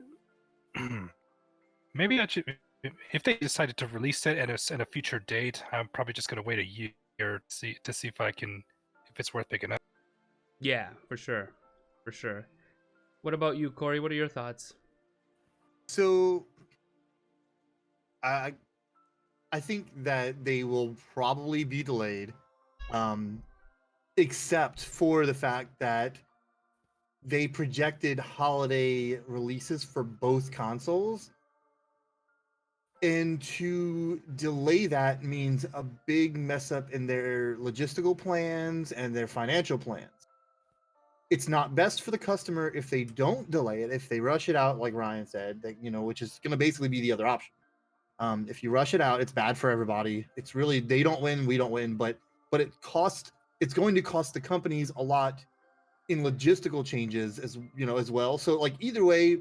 maybe I should, if they decided to release it at a future date, I'm probably just going to wait a year to see if it's worth picking up. Yeah, for sure. For sure. What about you, Corey? What are your thoughts? So, I I think that they will probably be delayed, um, except for the fact that they projected holiday releases for both consoles. And to delay that means a big mess up in their logistical plans and their financial plans. It's not best for the customer if they don't delay it, if they rush it out, like Ryan said, that which is going to basically be the other option. If you rush it out, it's bad for everybody. It's really, they don't win, we don't win, but it's going to cost the companies a lot in logistical changes as well. So like either way,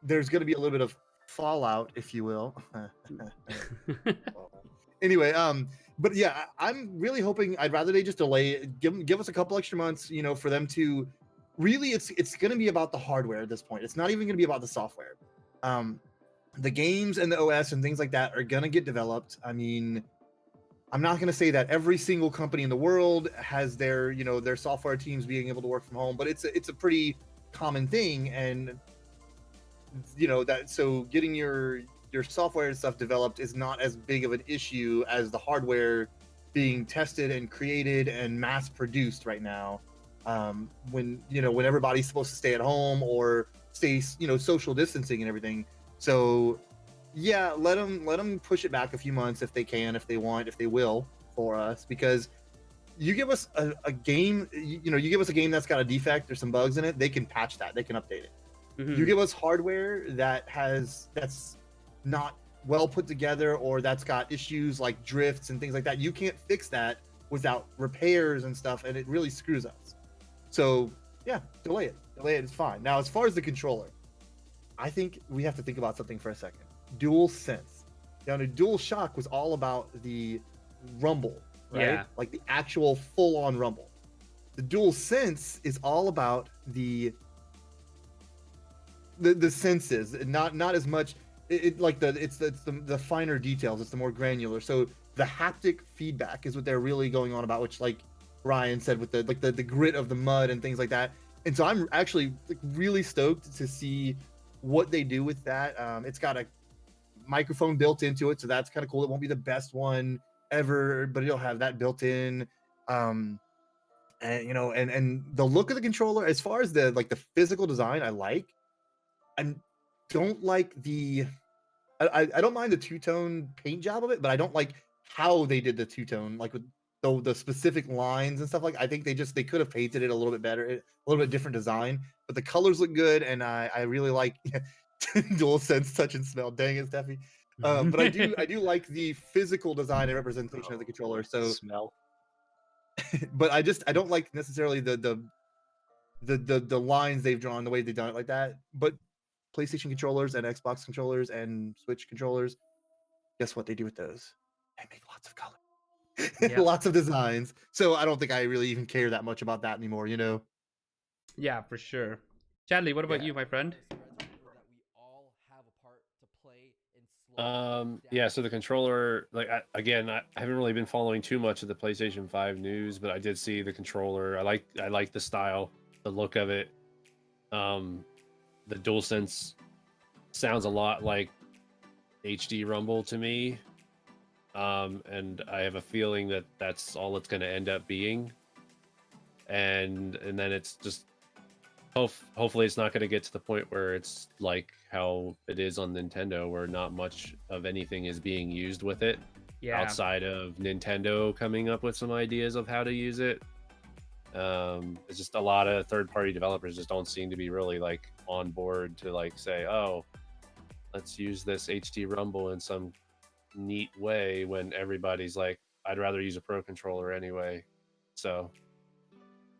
there's going to be a little bit of fallout, if you will. Anyway, but yeah, I'm really hoping. I'd rather they just delay it, give us a couple extra months, for them to really. It's going to be about the hardware at this point. It's not even going to be about the software. The games and the OS and things like that are going to get developed. I mean, I'm not going to say that every single company in the world has their their software teams being able to work from home, but it's a pretty common thing, and that, so getting your software and stuff developed is not as big of an issue as the hardware being tested and created and mass produced right now, when everybody's supposed to stay at home or stay social distancing and everything. So yeah, let them push it back a few months if they can, if they want, if they will, for us, because you give us a game, you give us a game that's got a defect or some bugs in it, they can patch that, they can update it. Mhm. You give us hardware that's not well put together, or that's got issues like drifts and things like that, you can't fix that without repairs and stuff, and it really screws us. So yeah, delay it. It's fine. Now, as far as the controller, I think we have to think about something for a second. Dual Sense. Now, the Dual Shock was all about the rumble, right? Yeah. Like the actual full-on rumble. The Dual Sense is all about the senses, not as much. It's the finer details. It's the more granular. So the haptic feedback is what they're really going on about, which, like Ryan said, with the grit of the mud and things like that. And so I'm actually really stoked to see what they do with that. It's got a microphone built into it, so that's kind of cool. It won't be the best one ever, but it'll have that built in. And and the look of the controller, as far as the physical design, I don't like I don't mind the two-tone paint job of it, but I don't like how they did the two-tone, like with the specific lines and stuff. Like, I think they could have painted it a little bit better, a little bit different design, but the colors look good, and I really like dual sense touch and smell. Dang it, Stephie. But I do like the physical design and representation of the controller. So Smell. but I don't like necessarily the lines they've drawn, the way they've done it like that. But PlayStation controllers and Xbox controllers and Switch controllers, guess what they do with those? They make lots of color. Yep. Lots of designs. So I don't think I really even care that much about that anymore, Yeah, for sure. Chadley, what about Yeah. you, my friend? That we all have a part to play in Yeah, so the controller, like again, I haven't really been following too much of the PlayStation 5 news, but I did see the controller. I like the style, the look of it. The DualSense sounds a lot like HD Rumble to me. And I have a feeling that that's all it's going to end up being. And then it's just hopefully it's not going to get to the point where it's like how it is on Nintendo, where not much of anything is being used with it Yeah. outside of Nintendo coming up with some ideas of how to use it. It's just a lot of third-party developers just don't seem to be really like on board to like say, oh, let's use this HD Rumble in some neat way, when everybody's like, I'd rather use a Pro controller anyway. So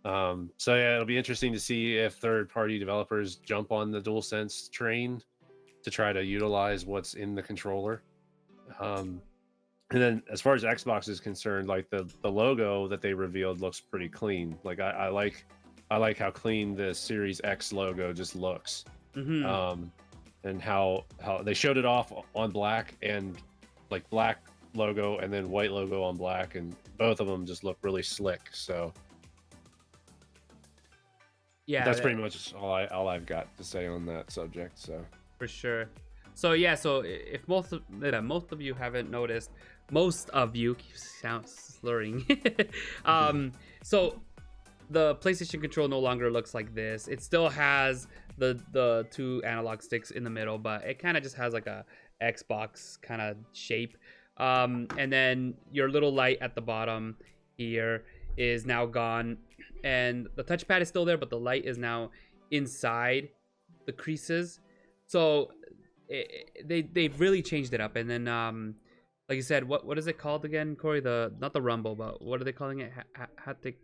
yeah, it'll be interesting to see if third-party developers jump on the DualSense train to try to utilize what's in the controller. And then as far as Xbox is concerned, like the logo that they revealed looks pretty clean. Like I like how clean the Series X logo just looks. Mm-hmm. And how they showed it off on black, and like black logo and then white logo on black, and both of them just look really slick. So Yeah, that's pretty much all I've got to say on that subject. So for sure. So yeah, so if most of you haven't noticed, most of you sound slurring. So the PlayStation control no longer looks like this. It still has the two analog sticks in the middle, but it kind of just has like a Xbox kind of shape. And then your little light at the bottom here is now gone, and the touchpad is still there, but the light is now inside the creases. So they've really changed it up. And then like you said, what is it called again, Corey? Not the Rumble, but what are they calling it? Haptic.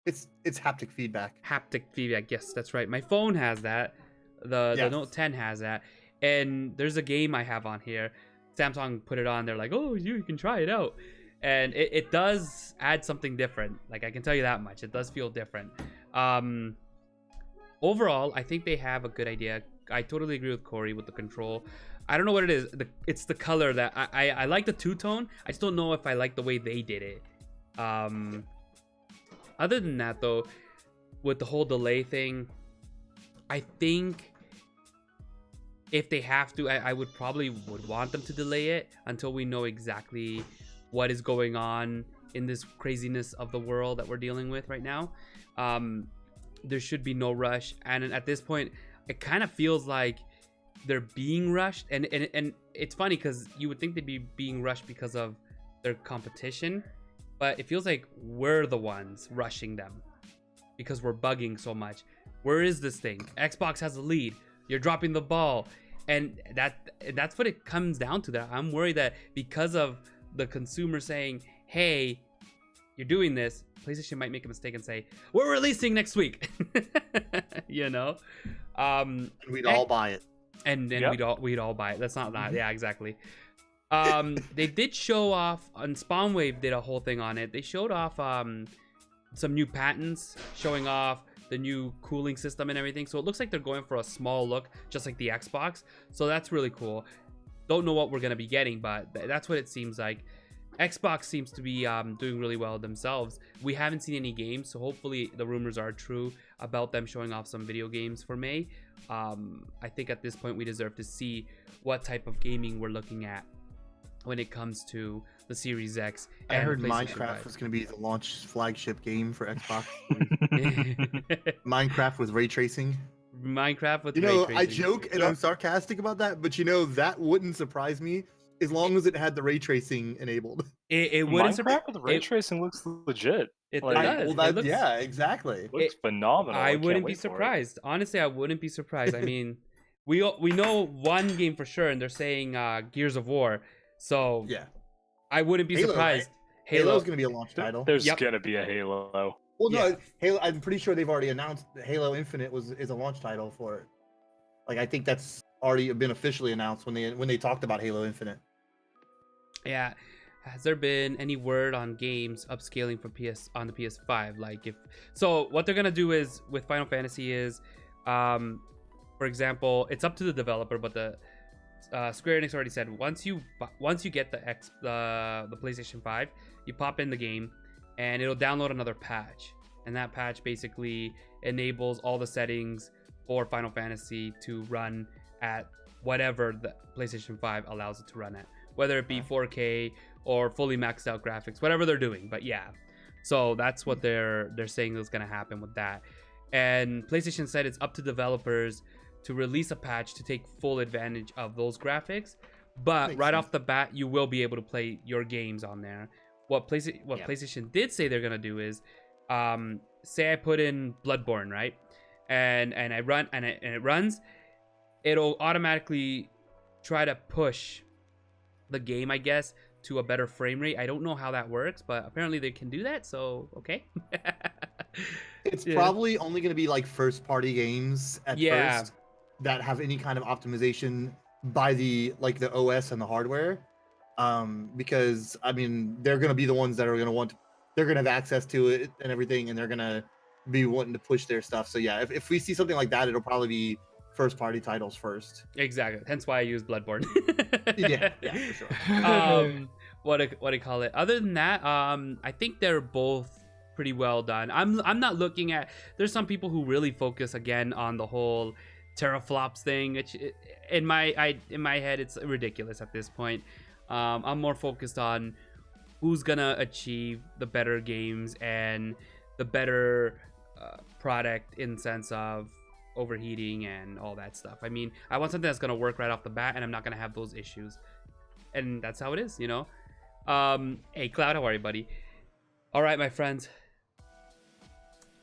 It's haptic feedback. Haptic feedback. Yes, that's right. My phone has that. The Note 10 has that. And there's a game I have on here. Samsung put it on. They're like, oh, you can try it out. And it does add something different. Like, I can tell you that much. It does feel different. Overall, I think they have a good idea. I totally agree with Corey with the control. I don't know what it is. It's the color that I like the two-tone. I just don't know if I like the way they did it. Other than that, though, with the whole delay thing, I think if they have to, I would want them to delay it until we know exactly what is going on in this craziness of the world that we're dealing with right now. There should be no rush, and at this point, it kind of feels like they're being rushed, and it's funny because you would think they'd be being rushed because of their competition, but it feels like we're the ones rushing them because we're bugging so much. Where is this thing? Xbox has the lead. You're dropping the ball, and that's what it comes down to. That I'm worried that because of the consumer saying, "Hey, you're doing this," PlayStation might make a mistake and say, "We're releasing next week." You know, We'd all buy it. and then Yep. we'd all buy it. That's not that. Yeah, exactly. They did show off on Spawnwave, did a whole thing on it. They showed off some new patents, showing off the new cooling system and everything. So it looks like they're going for a small look, just like the Xbox. So that's really cool. Don't know what we're gonna be getting, but that's what it seems like. Xbox seems to be doing really well themselves. We haven't seen any games, so hopefully the rumors are true about them showing off some video games for May. I think at this point we deserve to see what type of gaming we're looking at when it comes to the Series X. I and heard PlayStation Minecraft 5. was going to be the launch flagship game for Xbox. Minecraft with ray tracing. Minecraft with You know, ray I tracing. joke and I'm sarcastic about that, but you know, that wouldn't surprise me as long as it had the ray tracing enabled. It wouldn't surprise. Minecraft with ray tracing looks legit. It Like, does. Well, It looks, yeah, exactly. Looks phenomenal. I can't wouldn't be wait for it. surprised. Honestly, I wouldn't be surprised. I mean, we know one game for sure, and they're saying Gears of War. So Yeah. I wouldn't be Halo, surprised. Halo's going to be a launch title. There's Yep. gonna be a Halo. Well, no, Yeah. Halo. I'm pretty sure they've already announced that Halo Infinite is a launch title for it. Like, I think that's already been officially announced when they talked about Halo Infinite. Yeah. Has there been any word on games upscaling for on the PS5? Like, if so, what they're gonna do is with Final Fantasy is, for example, it's up to the developer, but Square Enix already said once you get the PlayStation 5, you pop in the game, and it'll download another patch, and that patch basically enables all the settings for Final Fantasy to run at whatever the PlayStation 5 allows it to run at, whether it be 4K or fully maxed out graphics, whatever they're doing. But yeah, so that's what they're saying is going to happen with that. And PlayStation said it's up to developers to release a patch to take full advantage of those graphics, but Makes right sense. off the bat, you will be able to play your games on there. What PlayStation did say they're gonna do is, say I put in Bloodborne, right, and I run and it runs, it'll automatically try to push the game, I guess, to a better frame rate. I don't know how that works, but apparently they can do that. So okay. It's Yeah. probably only going to be like first-party games at first that have any kind of optimization by the OS and the hardware. Because I mean, they're going to be the ones that are going to they're going to have access to it and everything, and they're going to be wanting to push their stuff. So yeah, if we see something like that, it'll probably be first-party titles first. Exactly. Hence why I use Bloodborne. Yeah, for sure. What do you call it? Other than that, I think they're both pretty well done. I'm not looking at. There's some people who really focus again on the whole teraflops thing, which in my head it's ridiculous at this point. I'm more focused on who's gonna achieve the better games and the better product in sense of overheating and all that stuff. I mean, I want something that's gonna work right off the bat, and I'm not gonna have those issues. And that's how it is, you know. Hey Cloud, how are you, buddy? All right, my friends.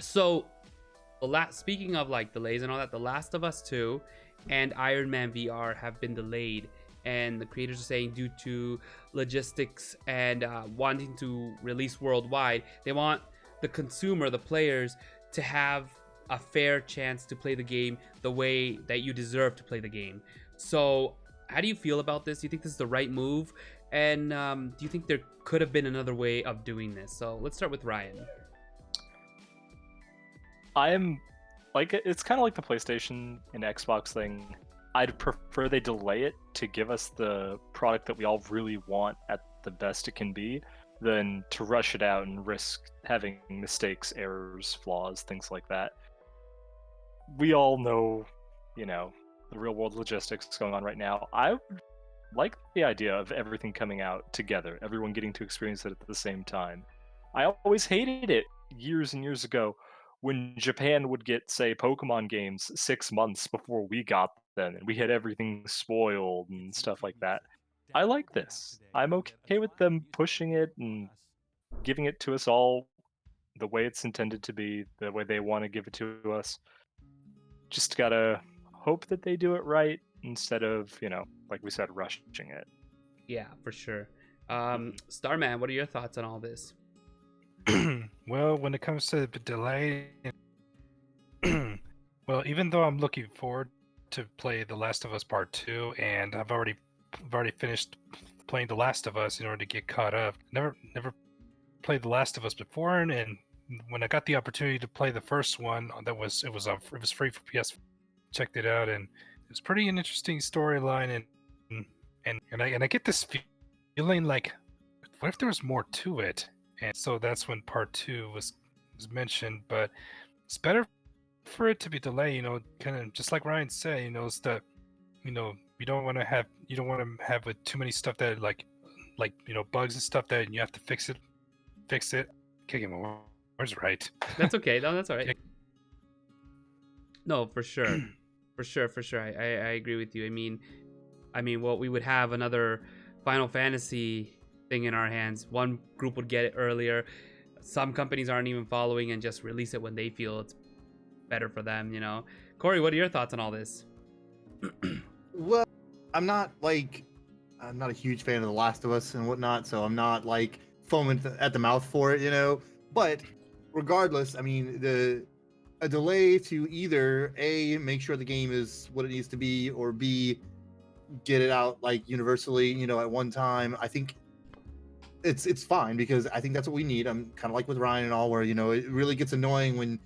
So, speaking of like delays and all that, The Last of Us 2 and Iron Man VR have been delayed, and the creators are saying due to logistics and wanting to release worldwide, they want the consumer, the players, to have a fair chance to play the game the way that you deserve to play the game. So, how do you feel about this? Do you think this is the right move? And do you think there could have been another way of doing this? So let's start with Ryan. I'm like, it's kind of like the PlayStation and Xbox thing. I'd prefer they delay it to give us the product that we all really want at the best it can be, than to rush it out and risk having mistakes, errors, flaws, things like that. We all know, you know, the real world logistics going on right now. I would like the idea of everything coming out together, everyone getting to experience it at the same time. I always hated it years and years ago when Japan would get, say, Pokemon games 6 months before we got them, and we had everything spoiled and stuff like that. I like this. I'm okay with them pushing it and giving it to us all the way it's intended to be, the way they want to give it to us. Just gotta hope that they do it right instead of, you know, like we said, rushing it. Yeah, for sure. Starman, what are your thoughts on all this? Well, when it comes to the delay, well, even though I'm looking forward to play The Last of Us Part 2, and I've already finished playing The Last of Us in order to get caught up. Never played The Last of Us before, and when I got the opportunity to play the first one, it was free for PS. Checked it out, and it was pretty an interesting storyline, and I get this feeling like, what if there was more to it? And so that's when Part 2 was mentioned. But it's better for it to be delayed, you know, kind of just like Ryan said, you know, it's that, you know, you don't want to have with too many stuff that like you know, bugs and stuff that you have to fix it. Can't get my words right. That's okay. No, that's all right. No, for sure. For sure. I agree with you. I mean, well, we would have another Final Fantasy thing in our hands. One group would get it earlier. Some companies aren't even following and just release it when they feel it's better for them, you know. Corey, what are your thoughts on all this? Well, I'm not a huge fan of The Last of Us and whatnot, so I'm not like foaming at the mouth for it, you know. But regardless, I mean, a delay to either A, make sure the game is what it needs to be, or B, get it out like universally, you know, at one time. I think it's fine, because I think that's what we need. I'm kind of like with Ryan and all, where, you know, it really gets annoying when,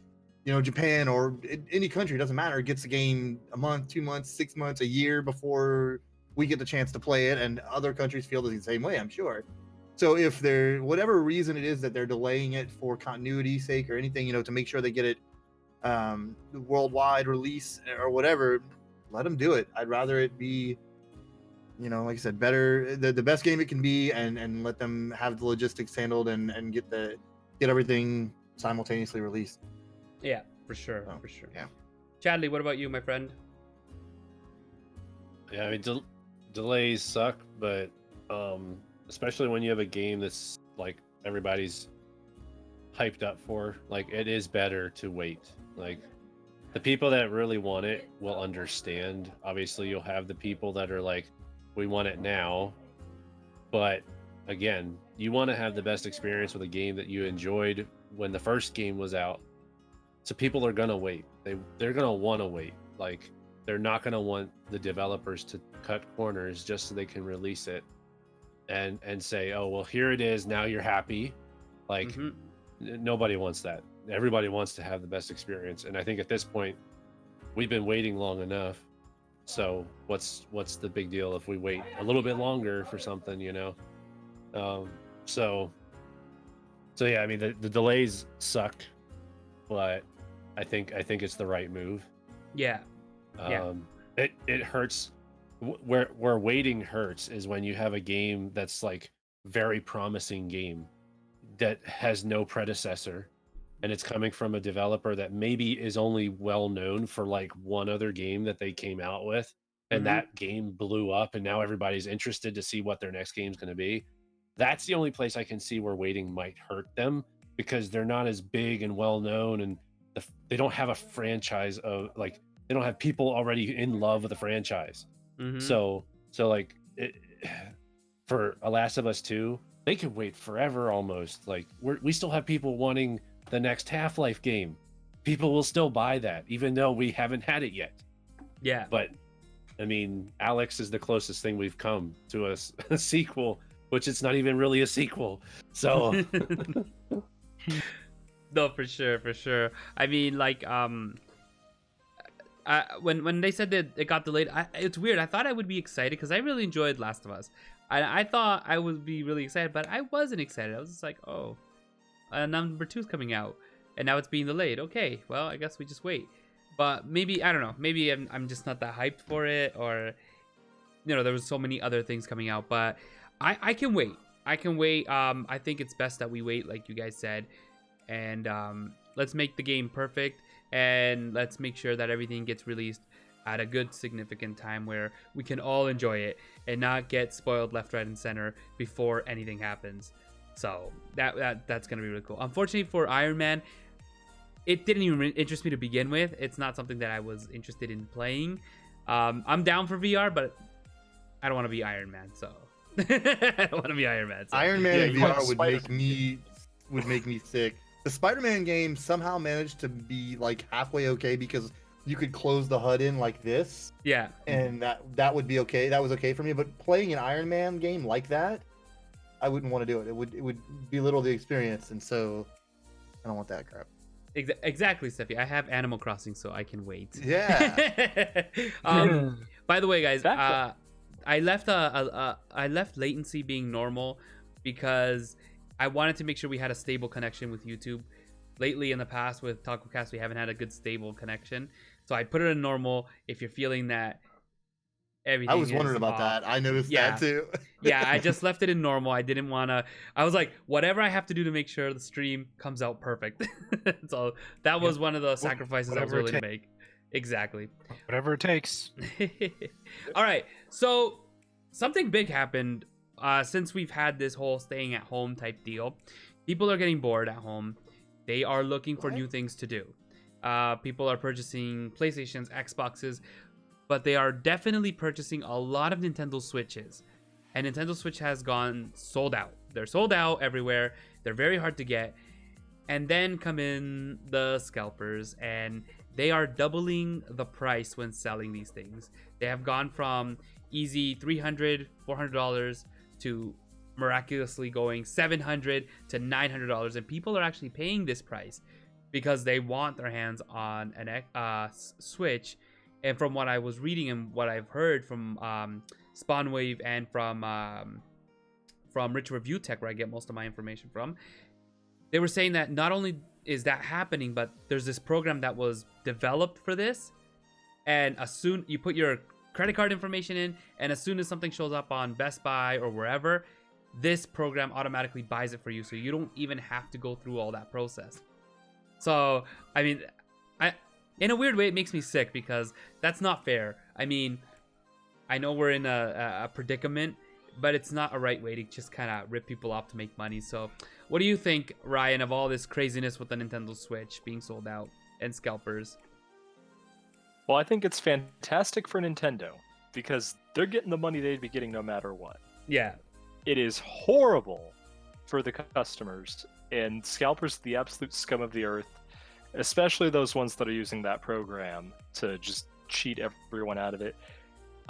you know, Japan or any country, doesn't matter, gets the game a month, 2 months, 6 months, a year before we get the chance to play it, and other countries feel the same way, I'm sure. So if there, whatever reason it is that they're delaying it for continuity's sake or anything, to make sure they get it worldwide release or whatever, let them do it. I'd rather it be, like I said, better, the best game it can be, and let them have the logistics handled and get everything simultaneously released. Yeah, for sure, Oh, for sure. yeah. Chadley, what about you, my friend? Yeah, I mean, delays suck, but especially when you have a game that's like everybody's hyped up for, like it is better to wait. Like the people that really want it will understand. Obviously, you'll have the people that are like, we want it now. But again, you want to have the best experience with a game that you enjoyed when the first game was out. So people are gonna wait. They're gonna want to wait. Like they're not gonna want the developers to cut corners just so they can release it and say, oh well, here it is. Now you're happy. Like nobody wants that. Everybody wants to have the best experience. And I think at this point, we've been waiting long enough. So what's the big deal if we wait a little bit longer for something, So yeah, I mean the delays suck, but I think it's the right move. Yeah. It hurts. Where waiting hurts is when you have a game that's like very promising game that has no predecessor, and it's coming from a developer that maybe is only well known for like one other game that they came out with, and that game blew up, and now everybody's interested to see what their next game's going to be. That's the only place I can see where waiting might hurt them, because they're not as big and well known, and they don't have a franchise of like, they don't have people already in love with the franchise. So like for A Last of Us 2, they could wait forever almost. Like we still have people wanting the next Half-Life game. People will still buy that even though we haven't had it yet. Yeah. But I mean, Alex is the closest thing we've come to a sequel, which it's not even really a sequel. So no, for sure. I mean, like when they said that it got delayed, it's weird. I thought I would be excited because I really enjoyed Last of Us. I thought I would be really excited, but I wasn't excited. I was just like, oh, number 2's coming out, and now it's being delayed. Okay, well, I guess we just wait. But maybe, I don't know, maybe I'm just not that hyped for it, or there was so many other things coming out. But I can wait. I think it's best that we wait, like you guys said, and let's make the game perfect. And let's make sure that everything gets released at a good, significant time where we can all enjoy it and not get spoiled left, right, and center before anything happens. So that's gonna be really cool. Unfortunately for Iron Man, it didn't even interest me to begin with. It's not something that I was interested in playing. I'm down for VR, but I don't want to be Iron Man. So I don't want to be Iron Man. So. Iron Man in VR Spider-Man. would make me sick. The Spider-Man game somehow managed to be like halfway okay because you could close the HUD in like this. Yeah. And that would be okay. That was okay for me. But playing an Iron Man game like that, I wouldn't want to do it. It would belittle the experience, and so I don't want that crap. Exactly, Stephie. I have Animal Crossing, so I can wait. Yeah. By the way, guys, I left latency being normal because I wanted to make sure we had a stable connection with YouTube. Lately, in the past with TacoCast, we haven't had a good stable connection, so I put it in normal. If you're feeling that everything, I was wondering about that. I noticed that too. Yeah, I just left it in normal. I didn't want to. I was like, whatever I have to do to make sure the stream comes out perfect. So that was one of the sacrifices I was willing to make. Exactly. Whatever it takes. All right. So something big happened since we've had this whole staying at home type deal. People are getting bored at home. They are looking for new things to do. People are purchasing PlayStations, Xboxes, but they are definitely purchasing a lot of Nintendo Switches. And Nintendo Switch has gone sold out. They're sold out everywhere. They're very hard to get. And then come in the scalpers, and they are doubling the price when selling these things. They have gone from easy $300, $400 to miraculously going $700 to $900, and people are actually paying this price because they want their hands on an Switch. And from what I was reading and what I've heard from Spawnwave and from Rich Review Tech, where I get most of my information from. They were saying that not only is that happening, but there's this program that was developed for this, and as soon you put your credit card information in, and as soon as something shows up on Best Buy or wherever, this program automatically buys it for you, so you don't even have to go through all that process. So, I mean, in a weird way, it makes me sick because that's not fair. I mean, I know we're in a predicament, but it's not a right way to just kind of rip people off to make money. So, what do you think, Ryan, of all this craziness with the Nintendo Switch being sold out and scalpers? Well, I think it's fantastic for Nintendo because they're getting the money they'd be getting no matter what. Yeah. It is horrible for the customers, and scalpers are the absolute scum of the earth, especially those ones that are using that program to just cheat everyone out of it.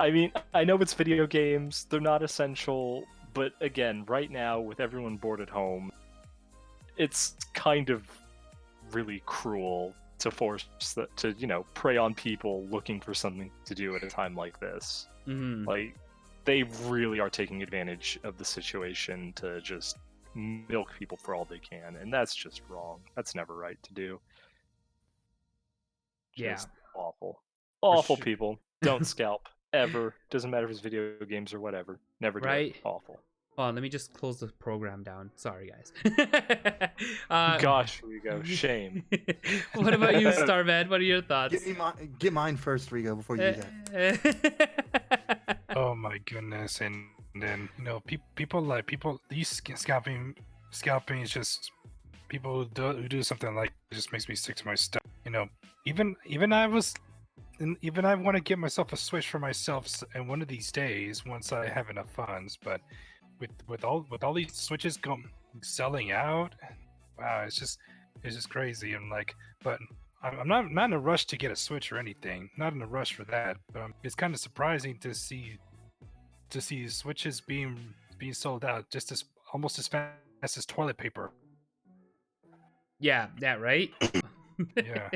I mean, I know it's video games, they're not essential, but again, right now, with everyone bored at home, it's kind of really cruel to force that to, you know, prey on people looking for something to do at a time like this. Mm-hmm. Like, they really are taking advantage of the situation to just milk people for all they can, and that's just wrong. That's never right to do. Just awful. Awful sure. people. Don't scalp. Ever. Doesn't matter if it's video games or whatever. Never do Right. it. Awful. Hold on, let me just close the program down. Sorry, guys. Gosh, Rigo, shame. What about you, Starman? What are your thoughts? Get mine first, Rigo, before you do that. Oh my goodness! And then people these scalping is just people who do something like it just makes me sick to my stomach. Even I want to get myself a Switch for myself, and one of these days, once I have enough funds. But with all these Switches selling out, wow, it's just crazy. And but I'm not in a rush to get a Switch or anything. Not in a rush for that. But it's kind of surprising to see Switches being sold out just almost as fast as toilet paper. Yeah, right? Yeah.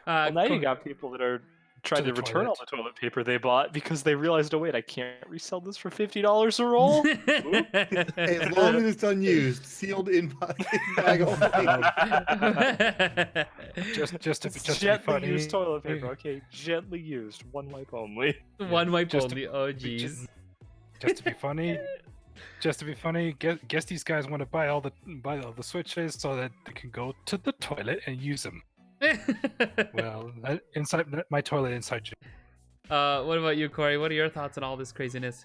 Well, now you got people that are trying to return all the toilet paper they bought because they realized, oh wait, I can't resell this for $50 a roll. As long as it's unused, sealed in bag only. just to Gently be funny. used toilet paper. Okay, gently used, one wipe only. One wipe Just only. Oh, jeez. Just to be funny. Guess these guys want to buy all the Switches so that they can go to the toilet and use them. Well, inside my toilet inside gym. What about you, Corey? What are your thoughts on all this craziness?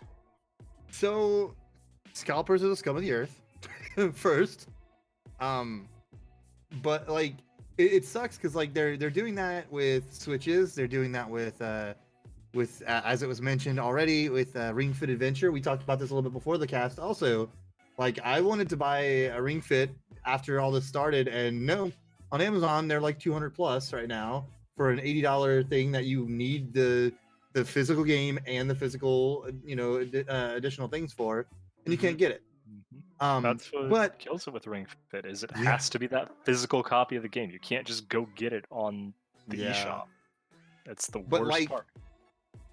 So, scalpers are the scum of the earth, first. But like, it sucks because like they're doing that with Switches. They're doing that with as it was mentioned already with Ring Fit Adventure. We talked about this a little bit before the cast. Also, like I wanted to buy a Ring Fit after all this started, and no, on Amazon they're like 200 plus right now for an $80 thing that you need the physical game and the physical additional things for, and you can't get it. That's what kills it with Ring Fit is it has to be that physical copy of the game. You can't just go get it on the eShop. That's the worst part.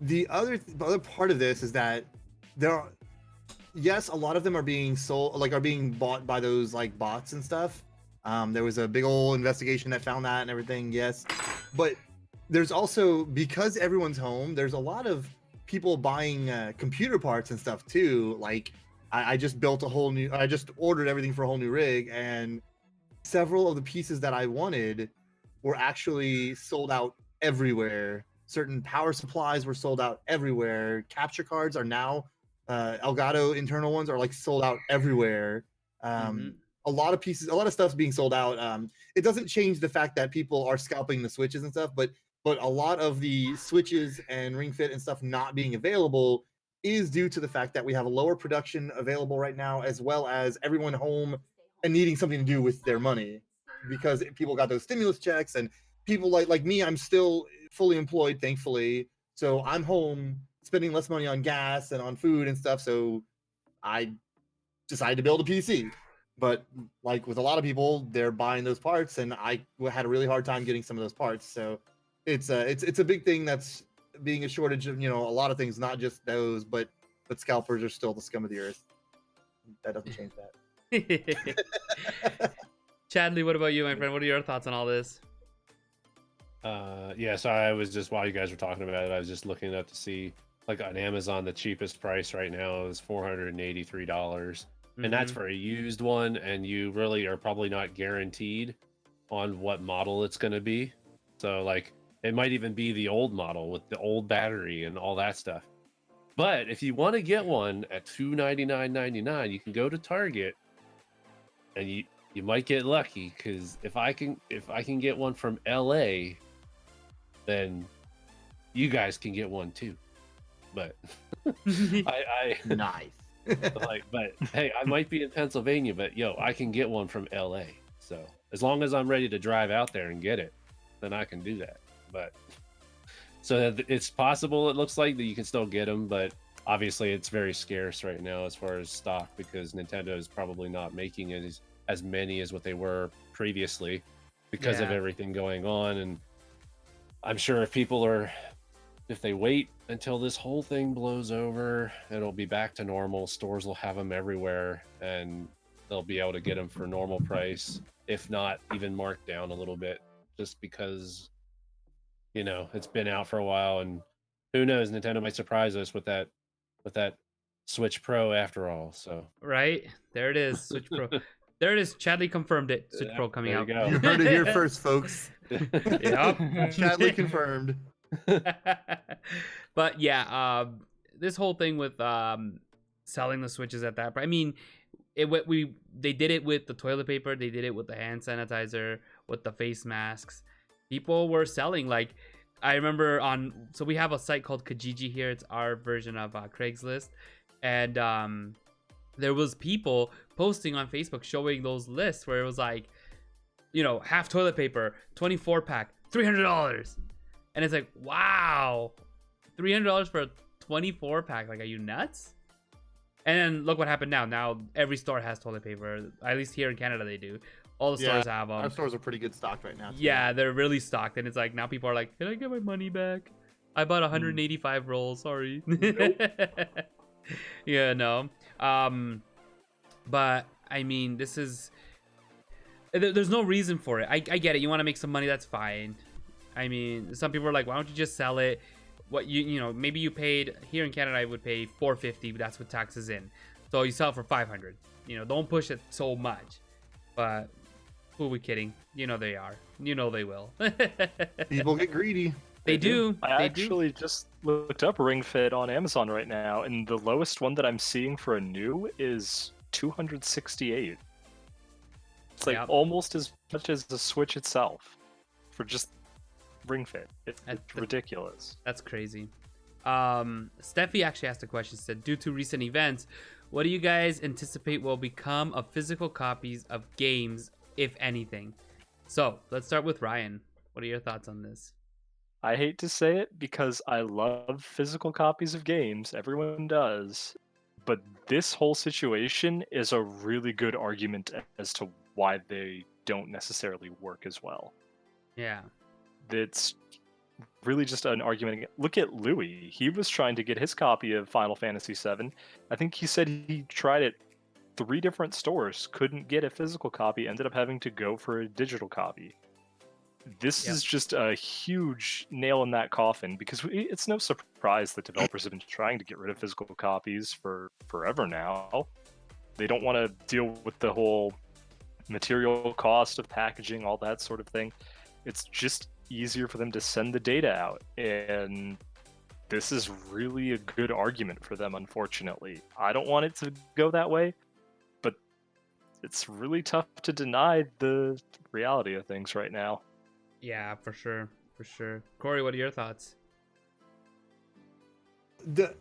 The other part of this is that a lot of them are being sold, like are being bought by those like bots and stuff. There was a big old investigation that found that and everything. Yes, but there's also, because everyone's home, there's a lot of people buying computer parts and stuff too. Like I just ordered everything for a whole new rig, and several of the pieces that I wanted were actually sold out everywhere. Certain power supplies were sold out everywhere. Capture cards are now, Elgato internal ones are like sold out everywhere. A lot of stuff's being sold out. It doesn't change the fact that people are scalping the Switches and stuff, but a lot of the Switches and Ring Fit and stuff not being available is due to the fact that we have a lower production available right now, as well as everyone home and needing something to do with their money, because people got those stimulus checks, and people like me, I'm still fully employed, thankfully, so I'm home spending less money on gas and on food and stuff, so I decided to build a PC. But like with a lot of people, they're buying those parts, and I had a really hard time getting some of those parts. So it's a big thing that's being a shortage of a lot of things, not just those, but but scalpers are still the scum of the earth. That doesn't change that. Chadley, what about you, my friend? What are your thoughts on all this? Yeah, so I was just, while you guys were talking about it, I was just looking up to see, like on Amazon, the cheapest price right now is $483. And that's for a used one, and you really are probably not guaranteed on what model it's going to be. So like it might even be the old model with the old battery and all that stuff. But if you want to get one at $299.99, you can go to Target, and you might get lucky, because if I can get one from LA, then you guys can get one too. But I Nice. but hey, I might be in Pennsylvania, but yo, I can get one from LA. So as long as I'm ready to drive out there and get it, then I can do that. But so it's possible, it looks like, that you can still get them, but obviously it's very scarce right now as far as stock, because Nintendo is probably not making it as many as what they were previously because of everything going on. And I'm sure if they wait until this whole thing blows over, it'll be back to normal. Stores will have them everywhere, and they'll be able to get them for normal price, if not even marked down a little bit, just because, you know, it's been out for a while, and who knows, Nintendo might surprise us with that Switch Pro after all. So Right, there it is, Switch Pro. There it is. Chadley confirmed it. Switch Pro coming out. You heard it here first, folks. Yep. Chadley confirmed. But yeah, this whole thing with selling the Switches at that price. I mean, they did it with the toilet paper. They did it with the hand sanitizer, with the face masks. People were selling, like, I remember so we have a site called Kijiji here. It's our version of Craigslist, and there was people posting on Facebook showing those lists where it was like, you know, half toilet paper, 24 pack, $300. And it's like, wow, $300 for a 24 pack. Like, are you nuts? And then look what happened now. Now every store has toilet paper. At least here in Canada, they do. All the stores have them. Our stores are pretty good stocked right now. Yeah, they're really stocked. And it's like, now people are like, can I get my money back? I bought 185 rolls. Sorry. Nope. Yeah, no. But I mean, there's no reason for it. I get it. You want to make some money, that's fine. I mean, some people are like, why don't you just sell it? What you know, maybe you paid, here in Canada I would pay $450, but that's with taxes in. So you sell it for $500. You know, don't push it so much. But who are we kidding? You know they are. You know they will. People get greedy. They do. I actually just looked up Ring Fit on Amazon right now, and the lowest one that I'm seeing for a new is $268. It's like almost as much as the Switch itself for just Ring Fit. It's ridiculous. That's crazy. Stephie actually asked a question. She said, due to recent events, what do you guys anticipate will become of physical copies of games, if anything? So let's start with Ryan. What are your thoughts on this? I hate to say it because I love physical copies of games. Everyone does. But this whole situation is a really good argument as to why they don't necessarily work as well. Yeah. It's really just an argument. Look at Louis. He was trying to get his copy of Final Fantasy VII. I think he said he tried it 3 different stores, couldn't get a physical copy, ended up having to go for a digital copy. This is just a huge nail in that coffin, because it's no surprise that developers have been trying to get rid of physical copies for forever now. They don't want to deal with the whole material cost of packaging, all that sort of thing. It's just easier for them to send the data out, and this is really a good argument for them, unfortunately. I don't want it to go that way, but it's really tough to deny the reality of things right now. Yeah, for sure. For sure. Corey, what are your thoughts? The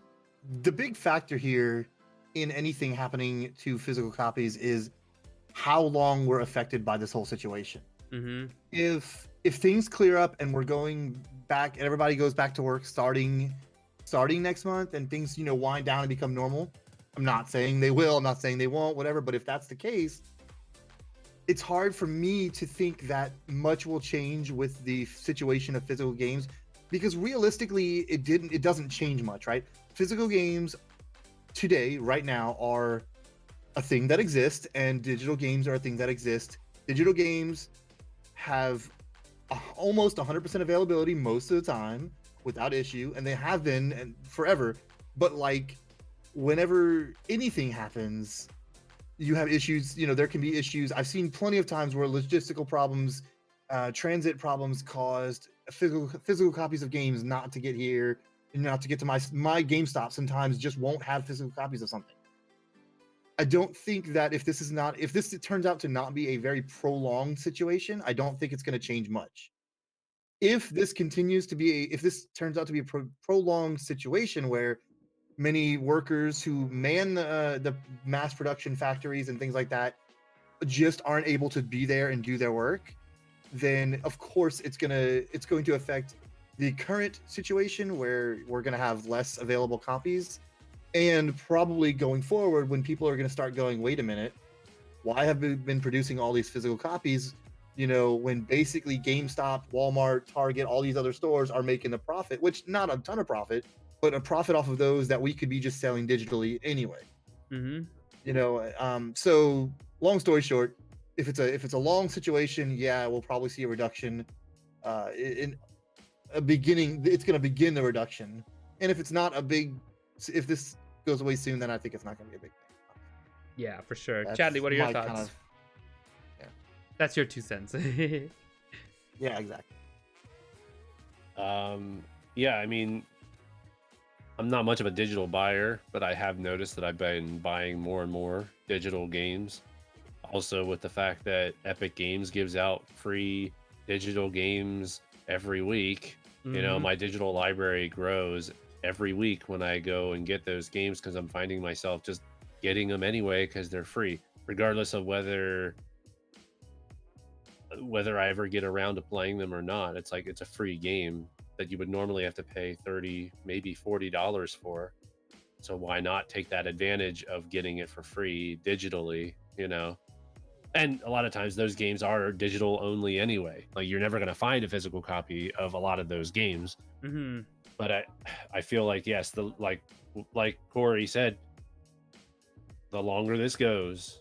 big factor here in anything happening to physical copies is how long we're affected by this whole situation. Mm-hmm. If things clear up and we're going back and everybody goes back to work starting next month, and things, you know, wind down and become normal, I'm not saying they will, I'm not saying they won't, whatever, but if that's the case, it's hard for me to think that much will change with the situation of physical games, because realistically it doesn't change much, right? Physical games today, right now, are a thing that exists, and digital games are a thing that exist. Digital games have almost 100% availability most of the time without issue, and they have been and forever. But like, whenever anything happens, you have issues. You know, there can be issues. I've seen plenty of times where logistical problems, transit problems caused physical copies of games not to get here, and not to get to my GameStop. Sometimes just won't have physical copies of something. I don't think that if this turns out to not be a very prolonged situation, I don't think it's going to change much. If this turns out to be a prolonged situation where many workers who man the mass production factories and things like that just aren't able to be there and do their work, then of course it's going to affect the current situation where we're going to have less available copies. And probably going forward, when people are going to start going, wait a minute, why have we been producing all these physical copies? You know, when basically GameStop, Walmart, Target, all these other stores are making the profit, which not a ton of profit, but a profit off of those that we could be just selling digitally anyway. Mm-hmm. You know, so long story short, if it's a long situation, yeah, we'll probably see a reduction. In a beginning, it's going to begin the reduction, and if it's not a big, if this goes away soon, then I think it's not going to be a big thing. Yeah, for sure. That's Chadley, what are your my thoughts? kind of- That's your 2 cents. Yeah, exactly. Yeah, I mean, I'm not much of a digital buyer, but I have noticed that I've been buying more and more digital games. Also, with the fact that Epic Games gives out free digital games every week, you know, Mhm. my digital library grows every week when I go and get those games, because I'm finding myself just getting them anyway because they're free, regardless of whether I ever get around to playing them or not. It's like it's a free game that you would normally have to pay $30, maybe $40 for. So why not take that advantage of getting it for free digitally, you know? And a lot of times those games are digital only anyway. Like you're never going to find a physical copy of a lot of those games. Mhm. But I feel like, yes, like Corey said, the longer this goes,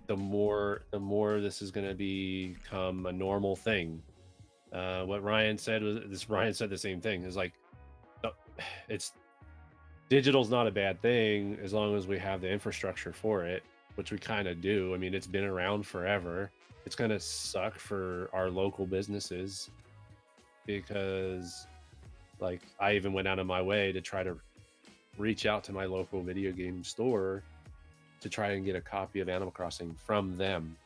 the more this is going to become a normal thing. What Ryan said Ryan said the same thing. It's like, it's digital's not a bad thing as long as we have the infrastructure for it, which we kind of do. I mean, it's been around forever. It's going to suck for our local businesses because, like, I even went out of my way to try to reach out to my local video game store to try and get a copy of Animal Crossing from them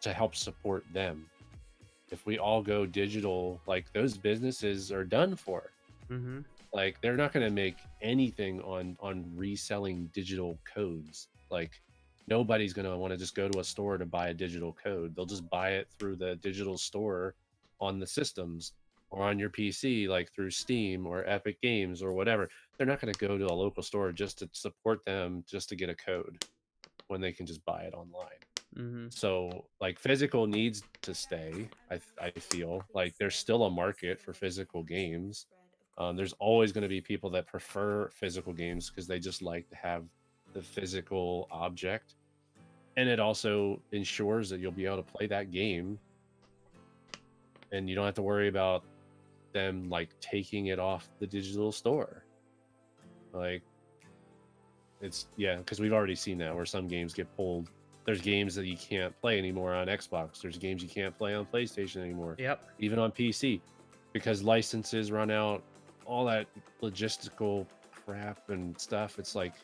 to help support them. If we all go digital, like, those businesses are done for. Mm-hmm. Like, they're not going to make anything on reselling digital codes. Like, nobody's going to want to just go to a store to buy a digital code. They'll just buy it through the digital store on the systems or on your PC, like through Steam or Epic Games or whatever. They're not going to go to a local store just to support them, just to get a code when they can just buy it online. Mm-hmm. So, like, physical needs to stay. I feel like there's still a market for physical games. There's always going to be people that prefer physical games because they just like to have the physical object, and it also ensures that you'll be able to play that game and you don't have to worry about them, like, taking it off the digital store. Like, it's, yeah, because we've already seen that where some games get pulled. There's games that you can't play anymore on Xbox. There's games you can't play on PlayStation anymore. Yep. Even on PC, because licenses run out, all that logistical crap and stuff. It's like,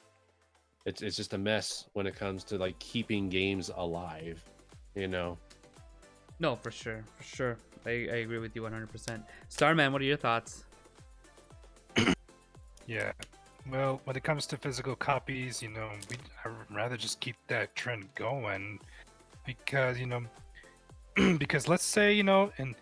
it's just a mess when it comes to, like, keeping games alive, you know? No, for sure. For sure. I agree with you 100%. Starman, what are your thoughts? Yeah. Well, when it comes to physical copies, you know, I'd rather just keep that trend going because, you know, because let's say, you know, in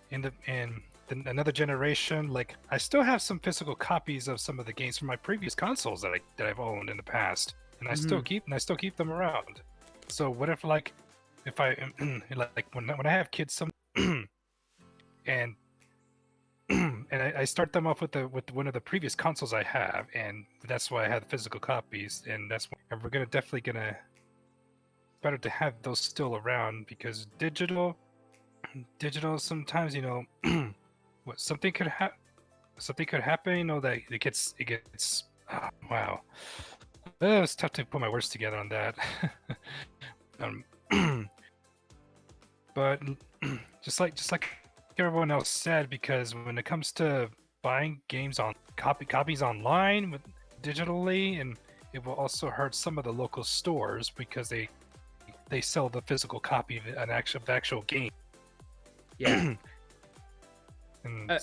another generation, like, I still have some physical copies of some of the games from my previous consoles that I've owned in the past, and I still keep them around. So what if, like, if I like when I have kids, some and I start them off with one of the previous consoles I have, and that's why I had the physical copies, and and we're definitely gonna better to have those still around because digital sometimes what something could happen, that it gets wow. It's tough to put my words together on that. But just like everyone else said, because when it comes to buying games on copies online digitally, and it will also hurt some of the local stores because they sell the physical copy of the actual game. Yeah. And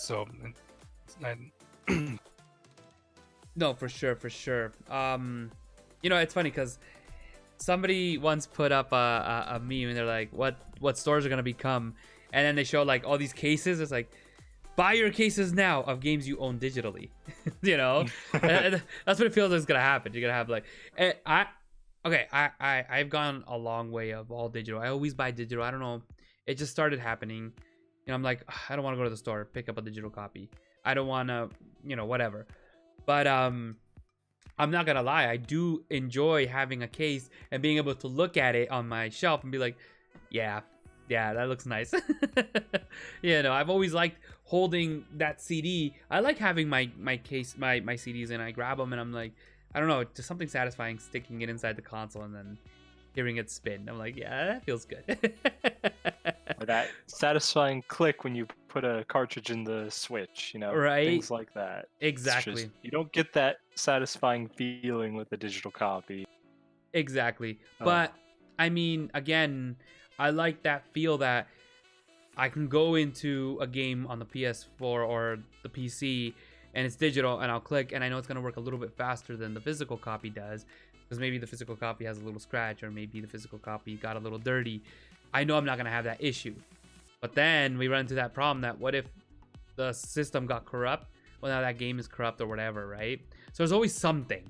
No, for sure. It's funny because somebody once put up a meme and they're like, what stores are gonna become? And then they show like all these cases. It's like, buy your cases now of games you own digitally. And that's what it feels like is gonna happen. You're gonna have like, I've gone a long way of all digital. I always buy digital. I don't know, it just started happening. I'm like, I don't want to go to the store, pick up a digital copy. I don't want to, whatever. But I'm not gonna lie, I do enjoy having a case and being able to look at it on my shelf and be like, yeah, that looks nice. I've always liked holding that CD. I like having my case, my CDs, and I grab them and I'm like, I don't know, just something satisfying sticking it inside the console and then hearing it spin. I'm like, yeah, that feels good. Or that satisfying click when you put a cartridge in the Switch, right? Things like that. Exactly. You don't get that satisfying feeling with the digital copy. Exactly. But I mean, again, I like that feel that I can go into a game on the PS4 or the PC and it's digital and I'll click and I know it's going to work a little bit faster than the physical copy does, because maybe the physical copy has a little scratch or maybe the physical copy got a little dirty. I know I'm not going to have that issue. But then we run into that problem that what if the system got corrupt? Well, now that game is corrupt or whatever, right? So there's always something.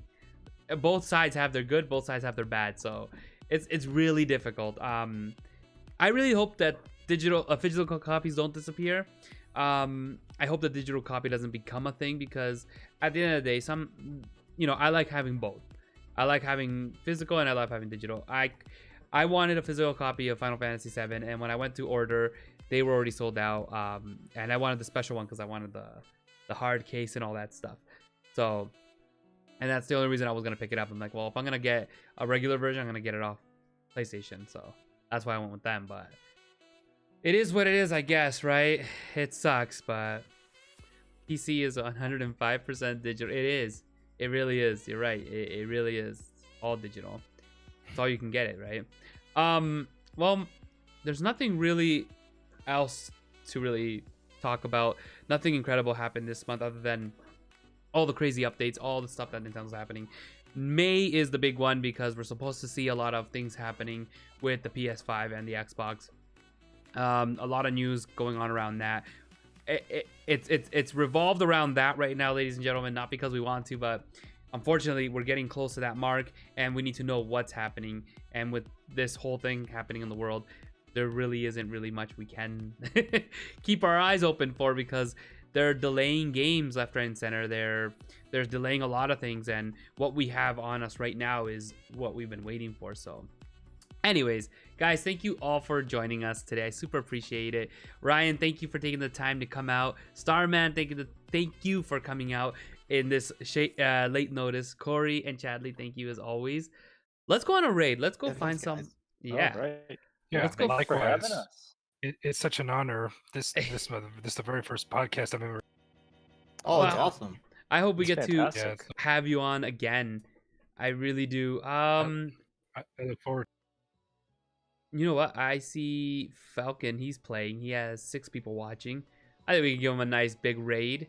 Both sides have their good, both sides have their bad. So it's really difficult. I really hope that physical copies don't disappear. I hope the digital copy doesn't become a thing, because at the end of the day, I like having both. I like having physical and I love having digital. I wanted a physical copy of Final Fantasy VII, and when I went to order, they were already sold out. And I wanted the special one because I wanted the hard case and all that stuff. So, and that's the only reason I was gonna pick it up. I'm like, well, if I'm gonna get a regular version, I'm gonna get it off PlayStation. So that's why I went with them. But it is what it is, I guess, right? It sucks, but PC is 105% digital. It is. It really is. You're right. It really is all digital. That's all you can get it, right? Well, there's nothing really else to really talk about. Nothing incredible happened this month other than all the crazy updates, all the stuff that Nintendo's happening. May is the big one because we're supposed to see a lot of things happening with the PS5 and the Xbox. A lot of news going on around that. It's revolved around that right now, ladies and gentlemen, not because we want to, but unfortunately we're getting close to that mark and we need to know what's happening. And with this whole thing happening in the world, there really isn't really much we can keep our eyes open for, because they're delaying games left, right, and center. They're delaying a lot of things, and what we have on us right now is what we've been waiting for. So anyways, guys, thank you all for joining us today. I super appreciate it. Ryan, thank you for taking the time to come out. Starman, thank you for coming out in this late notice. Corey and Chadley, thank you as always. Let's go on a raid. Let's go find some. Yeah. All right. Yeah, Let's go. Thanks for having us. It's such an honor. This is the very first podcast I've ever. Oh, it's Wow. awesome. I hope we It's get fantastic. to have you on again. I really do. I look forward. You know what? I see Falcon. He's playing. He has 6 people watching. I think we can give him a nice big raid.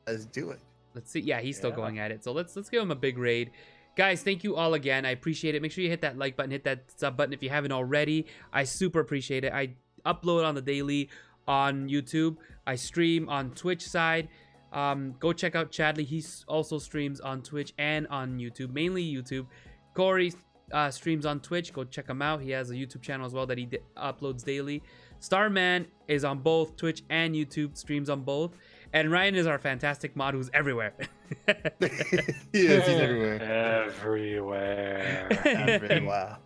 Let's do it. Let's see. Yeah, he's still Yeah. going at it. So let's give him a big raid. Guys, thank you all again. I appreciate it. Make sure you hit that like button, hit that sub button if you haven't already. I super appreciate it. I upload on the daily on YouTube. I stream on Twitch side. Go check out Chadley. He also streams on Twitch and on YouTube, mainly YouTube. Corey streams on Twitch. Go check him out. He has a YouTube channel as well that he uploads daily. Starman is on both Twitch and YouTube, streams on both. And Ryan is our fantastic mod who's everywhere. He is. He's everywhere. Everywhere. Wow.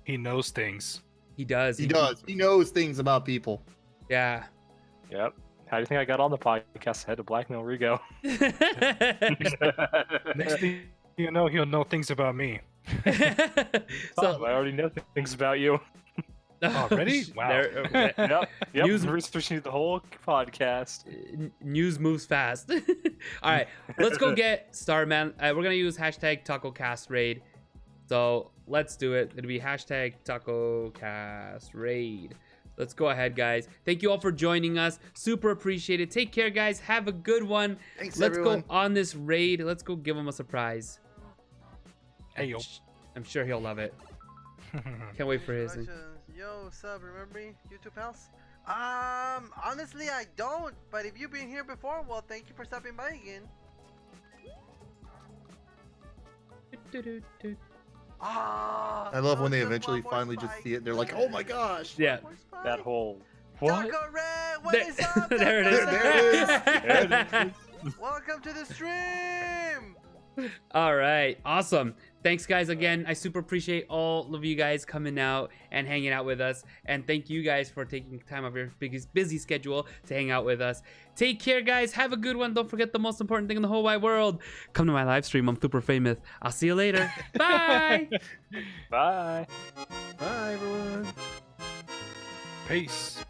He knows things. He does. He does. He knows things about people. Yeah. Yep. How do you think I got on the podcast? I had to blackmail Rigo. Next thing you know, he'll know things about me. I already know things about you. Already? Wow. Yep. News- Researching the whole podcast. News moves fast. All right, let's go get Starman. We're gonna use hashtag TacoCast raid. So let's do it. It'll be hashtag TacoCast raid. Let's go ahead, guys. Thank you all for joining us. Super appreciate it. Take care, guys. Have a good one. Thanks, Let's everyone. go on this raid. Let's go give him a surprise. Hey, yo. I'm sure he'll love it. Can't wait for his. Questions. Yo, what's up? Remember me, YouTube pals? Honestly, I don't. But if you've been here before, well, thank you for stopping by again. Ah, I love when they just eventually one more finally just spike. see it. They're like, "Oh my gosh!" Yeah. One more spike. That whole what? Taco Red, what There, is up? there it is. Taco There Red? it Welcome to the stream. All right, awesome. Thanks, guys. Again, I super appreciate all of you guys coming out and hanging out with us. And thank you guys for taking time of your biggest busy schedule to hang out with us. Take care, guys. Have a good one. Don't forget the most important thing in the whole wide world. Come to my live stream. I'm super famous. I'll see you later. Bye. Bye. Bye, everyone. Peace.